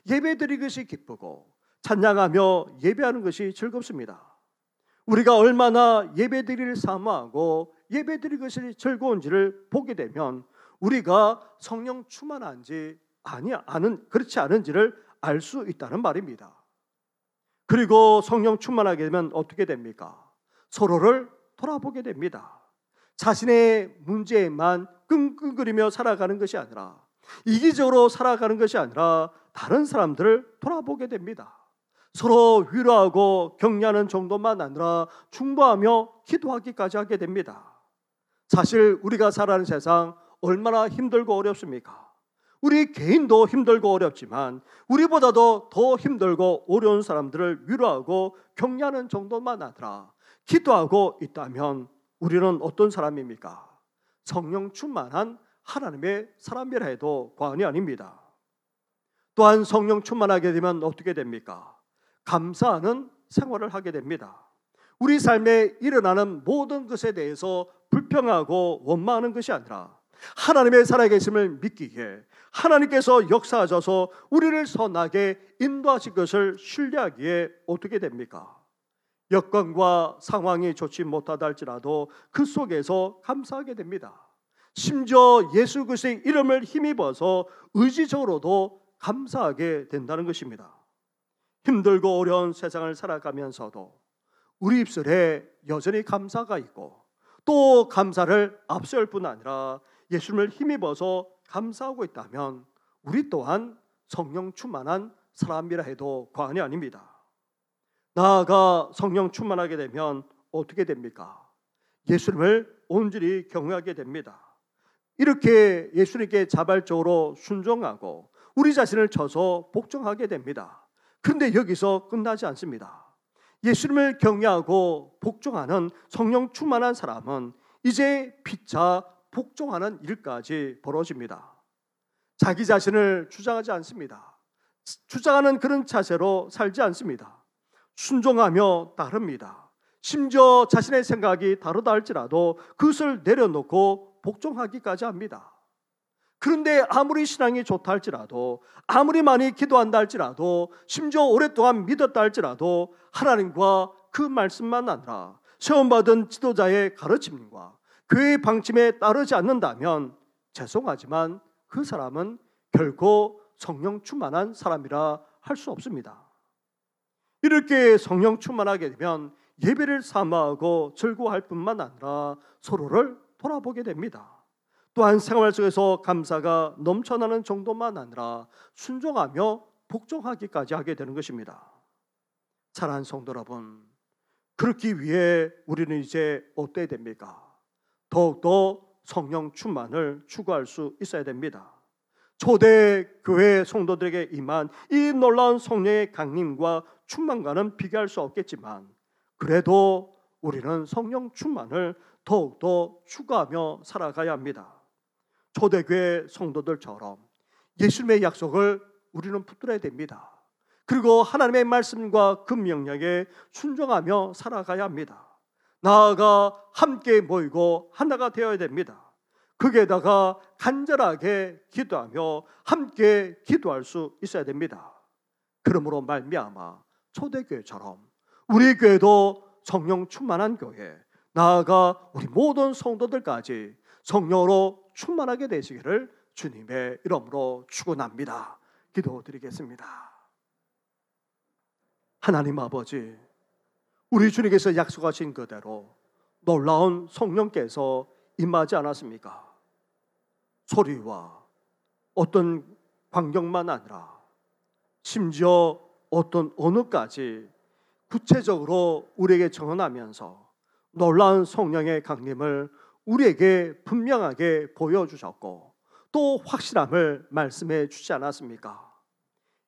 예배드리는 것이 기쁘고 찬양하며 예배하는 것이 즐겁습니다. 우리가 얼마나 예배드리기를 사모하고 예배드리는 것이 즐거운지를 보게 되면 우리가 성령 충만한지 그렇지 않은지를 알 수 있다는 말입니다. 그리고 성령 충만하게 되면 어떻게 됩니까? 서로를 돌아보게 됩니다. 자신의 문제에만 끙끙거리며 살아가는 것이 아니라, 이기적으로 살아가는 것이 아니라 다른 사람들을 돌아보게 됩니다. 서로 위로하고 격려하는 정도만 아니라 중보하며 기도하기까지 하게 됩니다. 사실 우리가 살아가는 세상 얼마나 힘들고 어렵습니까? 우리 개인도 힘들고 어렵지만 우리보다도 더 힘들고 어려운 사람들을 위로하고 격려하는 정도만 아니라 기도하고 있다면 우리는 어떤 사람입니까? 성령 충만한 하나님의 사람이라 해도 과언이 아닙니다. 또한 성령 충만하게 되면 어떻게 됩니까? 감사하는 생활을 하게 됩니다. 우리 삶에 일어나는 모든 것에 대해서 불평하고 원망하는 것이 아니라 하나님의 살아계심을 믿기에 하나님께서 역사하셔서 우리를 선하게 인도하실 것을 신뢰하기에 어떻게 됩니까? 여건과 상황이 좋지 못하다 할지라도 그 속에서 감사하게 됩니다. 심지어 예수 그리스도의 이름을 힘입어서 의지적으로도 감사하게 된다는 것입니다. 힘들고 어려운 세상을 살아가면서도 우리 입술에 여전히 감사가 있고 또 감사를 앞세울 뿐 아니라 예수님을 힘입어서 감사하고 있다면 우리 또한 성령 충만한 사람이라 해도 과언이 아닙니다. 나아가 성령 충만하게 되면 어떻게 됩니까? 예수님을 온전히 경외하게 됩니다. 이렇게 예수님께 자발적으로 순종하고 우리 자신을 쳐서 복종하게 됩니다. 그런데 여기서 끝나지 않습니다. 예수님을 경외하고 복종하는 성령 충만한 사람은 이제 피차 복종하는 일까지 벌어집니다. 자기 자신을 주장하지 않습니다. 주장하는 그런 자세로 살지 않습니다. 순종하며 따릅니다. 심지어 자신의 생각이 다르다 할지라도 그것을 내려놓고 복종하기까지 합니다. 그런데 아무리 신앙이 좋다 할지라도, 아무리 많이 기도한다 할지라도, 심지어 오랫동안 믿었다 할지라도 하나님과 그 말씀만 아니라 시험받은 지도자의 가르침과 그의 방침에 따르지 않는다면 죄송하지만 그 사람은 결코 성령 충만한 사람이라 할 수 없습니다. 이렇게 성령 충만하게 되면 예배를 사모하고 즐거워할 뿐만 아니라 서로를 돌아보게 됩니다. 또한 생활 속에서 감사가 넘쳐나는 정도만 아니라 순종하며 복종하기까지 하게 되는 것입니다. 사랑하는 성도 여러분, 그렇기 위해 우리는 이제 어때야 됩니까? 더욱더 성령 충만을 추구할 수 있어야 됩니다. 초대 교회 성도들에게 임한 이 놀라운 성령의 강림과 충만과는 비교할 수 없겠지만 그래도 우리는 성령 충만을 더욱더 추구하며 살아가야 합니다. 초대교회 성도들처럼 예수님의 약속을 우리는 붙들어야 됩니다. 그리고 하나님의 말씀과 그 명령에 순종하며 살아가야 합니다. 나아가 함께 모이고 하나가 되어야 됩니다. 거기에다가 간절하게 기도하며 함께 기도할 수 있어야 됩니다. 그러므로 말미암아 초대교회처럼 우리 교회도 성령 충만한 교회, 나아가 우리 모든 성도들까지 성령으로 충만하게 되시기를 주님의 이름으로 축원합니다. 기도드리겠습니다. 하나님 아버지, 우리 주님께서 약속하신 그대로 놀라운 성령께서 임하지 않았습니까? 소리와 어떤 광경만 아니라 심지어 어떤 언어까지 구체적으로 우리에게 전하면서 놀라운 성령의 강림을 우리에게 분명하게 보여주셨고 또 확실함을 말씀해 주지 않았습니까?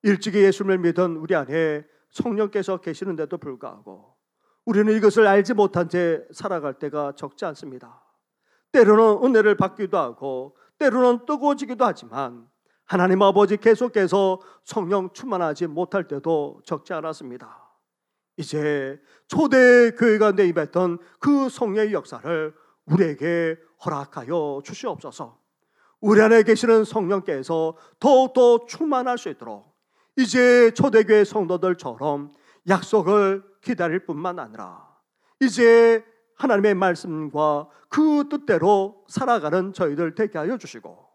일찍이 예수님을 믿은 우리 안에 성령께서 계시는데도 불구하고 우리는 이것을 알지 못한 채 살아갈 때가 적지 않습니다. 때로는 은혜를 받기도 하고 때로는 뜨거워지기도 하지만 하나님 아버지 계속해서 성령 충만하지 못할 때도 적지 않았습니다. 이제 초대 교회 가운데 임했던 그 성령의 역사를 우리에게 허락하여 주시옵소서. 우리 안에 계시는 성령께서 더욱더 충만할 수 있도록 이제 초대교회 성도들처럼 약속을 기다릴 뿐만 아니라 이제 하나님의 말씀과 그 뜻대로 살아가는 저희들 되게 하여 주시고,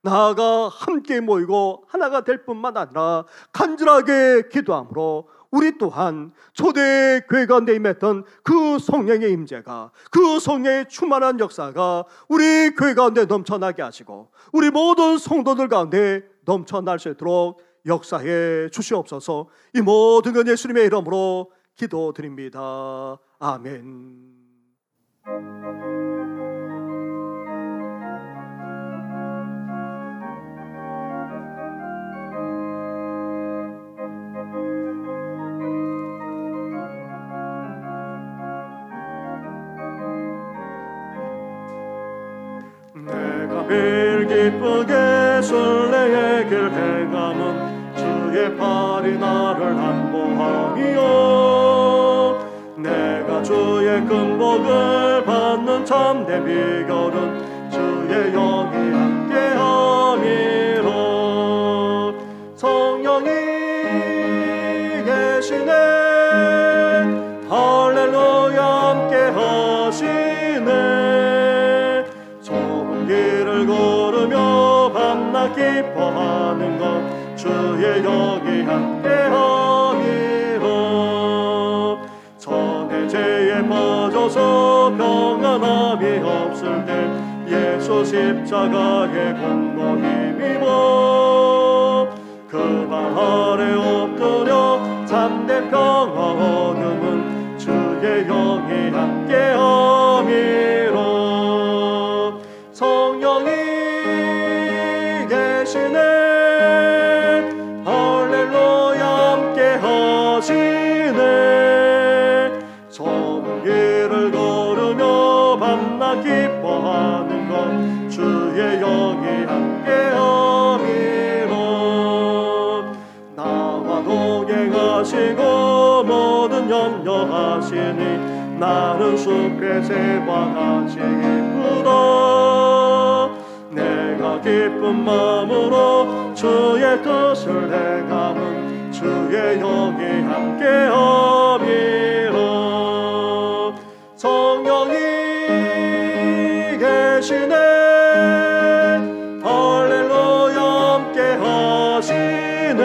나아가 함께 모이고 하나가 될 뿐만 아니라 간절하게 기도함으로 우리 또한 초대교회 가운데 임했던 그 성령의 임재가, 그 성령의 충만한 역사가 우리 교회 가운데 넘쳐나게 하시고 우리 모든 성도들 가운데 넘쳐날 수 있도록 역사해 주시옵소서. 이 모든 건 예수님의 이름으로 기도드립니다. 아멘. 내가 매일 기쁘게 순례의 길 행함은 주의 팔이 나를 안보함이요, 내가 주의 큰 복을 받는 참된 비결은 주의 영이 함께함이로. 성령이 계시네, 할렐루야 함께하시네. 좁은 길을 걸으며 밤낮 기뻐하는 것 주의 영이 함께함이로. 전에 죄에 빠져서 평안함이 없을 때 예수 십자가의 공로 힘입어 그 발 아래 엎드려 참된 평화 얻음은 주의 영이 함께함이로. 성령이 계시네, 할렐루야 함께하시네. 좁은 길을 걸으며 밤낮 기뻐하는 것 주의 영이 함께함이로. 나와 동행하시고 모든 염려하시니 나는 숲의 새와 같이 기쁘다. 내가 기쁜 마음으로 주의 뜻을 행함은 주의 영이 함께함이로. 성령이 계시네, 할렐루야 함께하시네.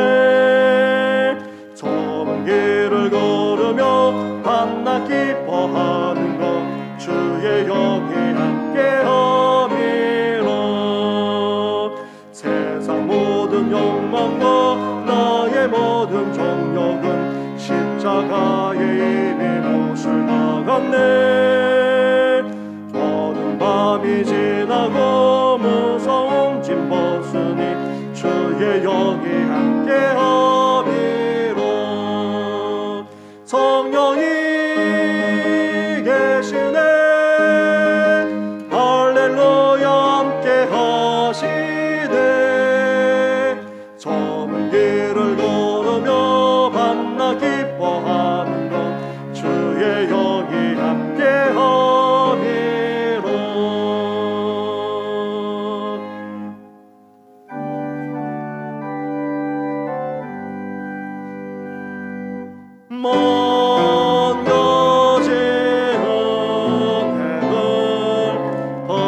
좁은 길을 걸으며 밤낮 기뻐하는 것 주의 영이 함께함이로. 세상 모든 욕망과 나의 모든 정욕은 십자가에 이미 못을 박았네. 어두운 밤이 지나고 무서운 짐 벗으니 주의 영이 함께함이로. 성령이 계시네, 할렐루야 함께하시네. 좁은 길을 걸으며 밤낮 기뻐하는 것 주의 영이 함께함이로. 먼 여지는 해를 떠났으니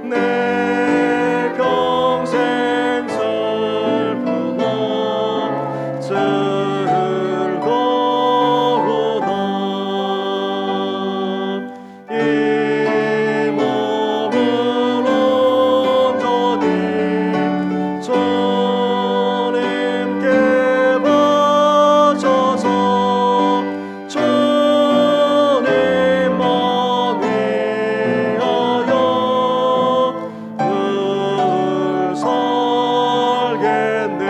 내 평생 슬프나 즐거우나. 이 몸을 온전히 주님께 바쳐서 주님만 위하여 늘 살겠네.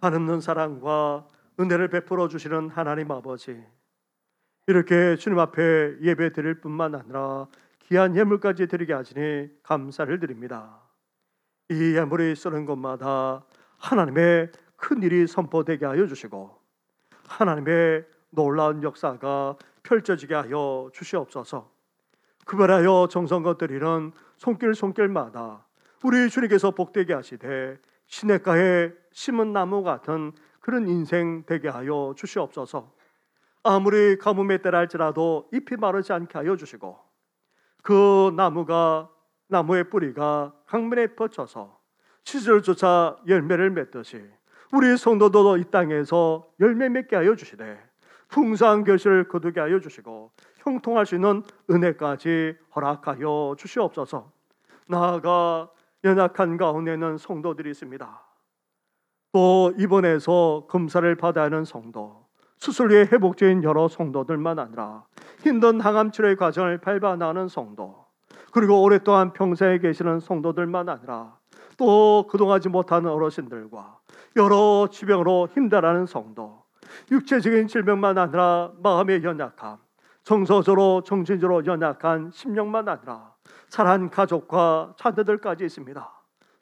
한없는 사랑과 은혜를 베풀어 주시는 하나님 아버지, 이렇게 주님 앞에 예배 드릴 뿐만 아니라 귀한 예물까지 드리게 하시니 감사를 드립니다. 이 예물이 쓰는 곳마다 하나님의 큰 일이 선포되게 하여 주시고 하나님의 놀라운 역사가 펼쳐지게 하여 주시옵소서. 구별하여 정성껏 드리는 손길마다 우리 주님께서 복되게 하시되 시냇가에 심은 나무 같은 그런 인생 되게 하여 주시옵소서. 아무리 가뭄의 때라 할지라도 잎이 마르지 않게 하여 주시고 그 나무의 뿌리가 강물에 뻗쳐서 시절조차 열매를 맺듯이 우리 성도도 이 땅에서 열매 맺게 하여 주시되 풍성한 결실을 거두게 하여 주시고 형통할 수 있는 은혜까지 허락하여 주시옵소서. 나아가 연약한 가운데는 성도들이 있습니다. 또 입원해서 검사를 받아야 하는 성도, 수술 후에 회복적인 여러 성도들만 아니라 힘든 항암 치료의 과정을 밟아 나가는 성도, 그리고 오랫동안 평생에 계시는 성도들만 아니라 또 그동하지 못하는 어르신들과 여러 질병으로 힘들어하는 성도, 육체적인 질병만 아니라 마음의 연약함, 정서적으로 정신적으로 연약한 심령만 아니라 사랑하는 가족과 자녀들까지 있습니다.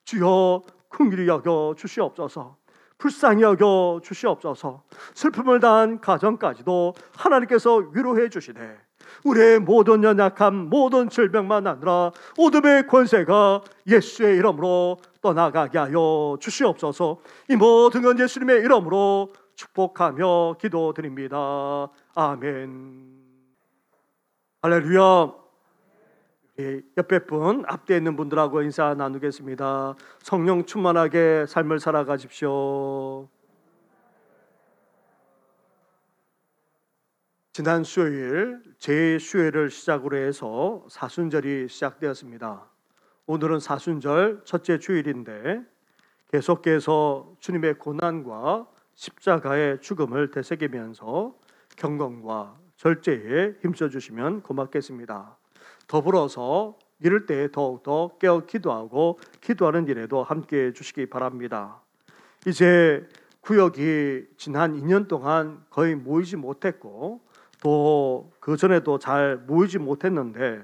주여 긍휼히 여겨 주시옵소서. 불쌍히 여겨 주시옵소서. 슬픔을 당한 가정까지도 하나님께서 위로해 주시되 우리의 모든 연약함, 모든 질병만 아니라 어둠의 권세가 예수의 이름으로 떠나가게 하여 주시옵소서. 이 모든 건 예수님의 이름으로 축복하며 기도드립니다. 아멘. 할렐루야. 옆에 분, 앞뒤에 있는 분들하고 인사 나누겠습니다. 성령 충만하게 삶을 살아가십시오. 지난 수요일 제 수요일을 시작으로 해서 사순절이 시작되었습니다. 오늘은 사순절 첫째 주일인데 계속해서 주님의 고난과 십자가의 죽음을 되새기면서 경건과 절제에 힘써 주시면 고맙겠습니다. 더불어서 이럴 때 더욱더 깨어 기도하고 기도하는 일에도 함께해 주시기 바랍니다. 이제 구역이 지난 2년 동안 거의 모이지 못했고 또 그전에도 잘 모이지 못했는데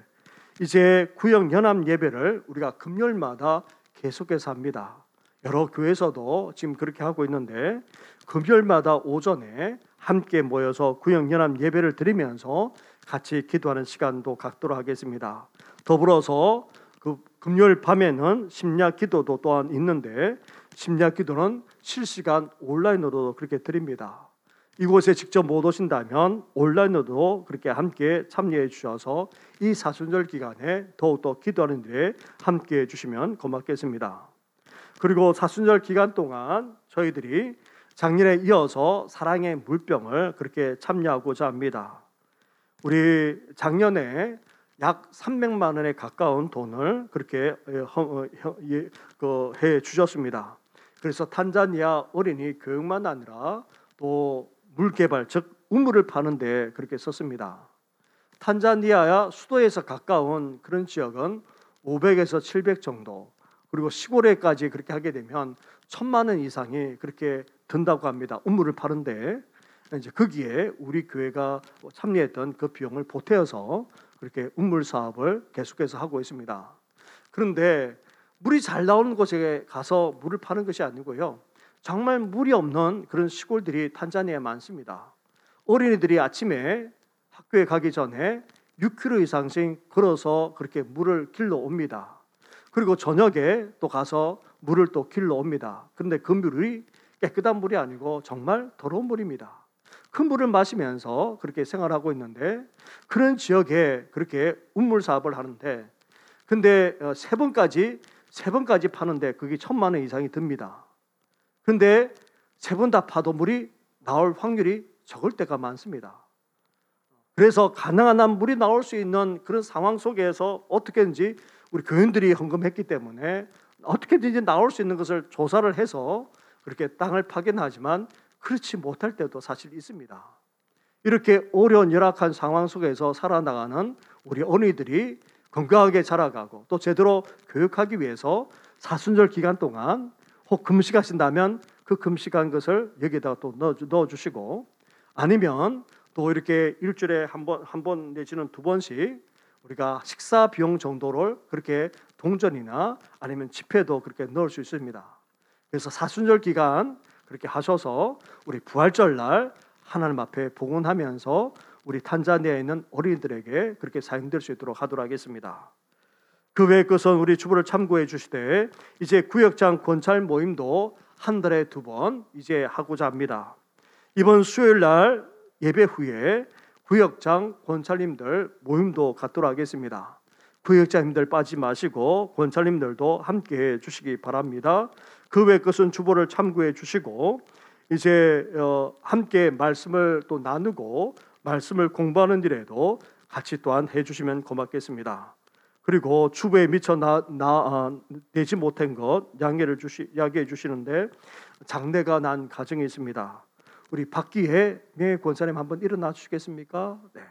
이제 구역 연합 예배를 우리가 금요일마다 계속해서 합니다. 여러 교회에서도 지금 그렇게 하고 있는데 금요일마다 오전에 함께 모여서 구역 연합 예배를 드리면서 같이 기도하는 시간도 갖도록 하겠습니다. 더불어서 그 금요일 밤에는 심야 기도도 또한 있는데 심야 기도는 실시간 온라인으로도 그렇게 드립니다. 이곳에 직접 못 오신다면 온라인으로도 그렇게 함께 참여해 주셔서 이 사순절 기간에 더욱더 기도하는 일에 함께해 주시면 고맙겠습니다. 그리고 사순절 기간 동안 저희들이 작년에 이어서 사랑의 물병을 그렇게 참여하고자 합니다. 우리 작년에 약 300만 원에 가까운 돈을 그렇게 해 주셨습니다. 그래서 탄자니아 어린이 교육만 아니라 또 물 개발, 즉 우물을 파는데 그렇게 썼습니다. 탄자니아 수도에서 가까운 그런 지역은 500에서 700 정도, 그리고 시골에까지 그렇게 하게 되면 1000만 원 이상이 그렇게 든다고 합니다. 우물을 파는데 이제 거기에 우리 교회가 참여했던 그 비용을 보태어서 그렇게 우물 사업을 계속해서 하고 있습니다. 그런데 물이 잘 나오는 곳에 가서 물을 파는 것이 아니고요. 정말 물이 없는 그런 시골들이 탄자니아에 많습니다. 어린이들이 아침에 학교에 가기 전에 6km 이상씩 걸어서 그렇게 물을 길러 옵니다. 그리고 저녁에 또 가서 물을 또 길러 옵니다. 그런데 그 물이 깨끗한 물이 아니고 정말 더러운 물입니다. 그 물을 마시면서 그렇게 생활하고 있는데 그런 지역에 그렇게 우물 사업을 하는데 근데 세 번까지 파는데 그게 1000만 원 이상이 듭니다. 그런데 세 번 다 파도 물이 나올 확률이 적을 때가 많습니다. 그래서 가능한 한 물이 나올 수 있는 그런 상황 속에서 어떻게든지 우리 교인들이 헌금했기 때문에 어떻게든지 나올 수 있는 것을 조사를 해서 그렇게 땅을 파긴 하지만 그렇지 못할 때도 사실 있습니다. 이렇게 어려운 열악한 상황 속에서 살아나가는 우리 어린이들이 건강하게 자라가고 또 제대로 교육하기 위해서 사순절 기간 동안 혹 금식하신다면 그 금식한 것을 여기다가 또 넣어주시고 아니면 또 이렇게 일주일에 한 번 내지는 두 번씩 우리가 식사 비용 정도를 그렇게 동전이나 아니면 지폐도 그렇게 넣을 수 있습니다. 그래서 사순절 기간 그렇게 하셔서 우리 부활절 날 하나님 앞에 봉헌하면서 우리 탄자니아에 있는 어린이들에게 그렇게 사용될 수 있도록 하도록 하겠습니다. 그 외의 것은 우리 주보를 참고해 주시되 이제 구역장 권찰 모임도 한 달에 2번 이제 하고자 합니다. 이번 수요일 날 예배 후에 구역장 권찰님들 모임도 갖도록 하겠습니다. 구역장님들 빠지지 마시고 권찰님들도 함께해 주시기 바랍니다. 그 외의 것은 주보를 참고해 주시고 이제 함께 말씀을 또 나누고 말씀을 공부하는 일에도 같이 또한 해주시면 고맙겠습니다. 그리고 주부에 미처 내지 못한 것 양해해 주시는데 장례가 난 가정이 있습니다. 우리 박기혜 권사님 한번 일어나 주시겠습니까? 네.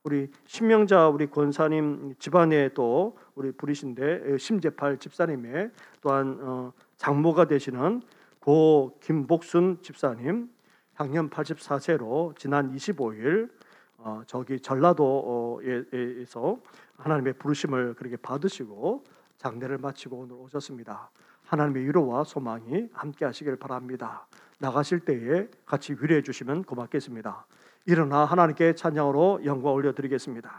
우리 신명자 우리 권사님 집안에 또 우리 부리신데 심재팔 집사님의 또한 장모가 되시는 고 김복순 집사님 향년 84세로 지난 25일 저기 전라도에서 하나님의 부르심을 그렇게 받으시고 장례를 마치고 오늘 오셨습니다. 하나님의 위로와 소망이 함께 하시길 바랍니다. 나가실 때에 같이 위로해 주시면 고맙겠습니다. 일어나 하나님께 찬양으로 영광 올려드리겠습니다.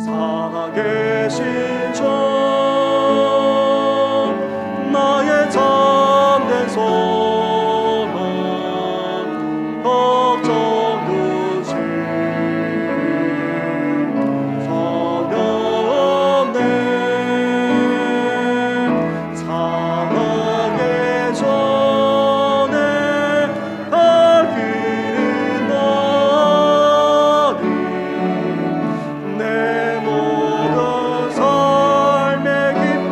살아계신 주 나의 잠든 소망 걱정 두신 소녀 없네 사랑의 전에 갈 길은 너니 내 모든 삶의 기쁨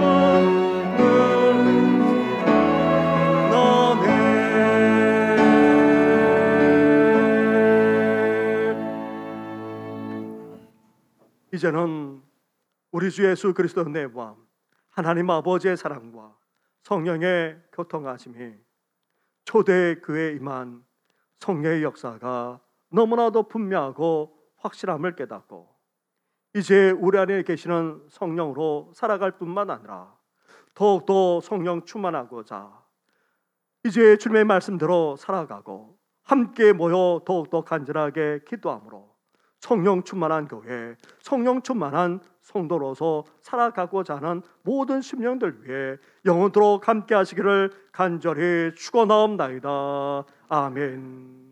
너네 이제는 우리 주 예수 그리스도의 은혜와 하나님 아버지의 사랑과 성령의 교통하심이 초대 교회에 임한 성령의 역사가 너무나도 분명하고 확실함을 깨닫고 이제 우리 안에 계시는 성령으로 살아갈 뿐만 아니라 더욱더 성령 충만하고자 이제 주님의 말씀대로 살아가고 함께 모여 더욱더 간절하게 기도함으로 성령 충만한 교회, 성령 충만한 성도로서 살아가고자 하는 모든 심령들 위해 영원토록 함께 하시기를 간절히 축원하옵나이다. 아멘.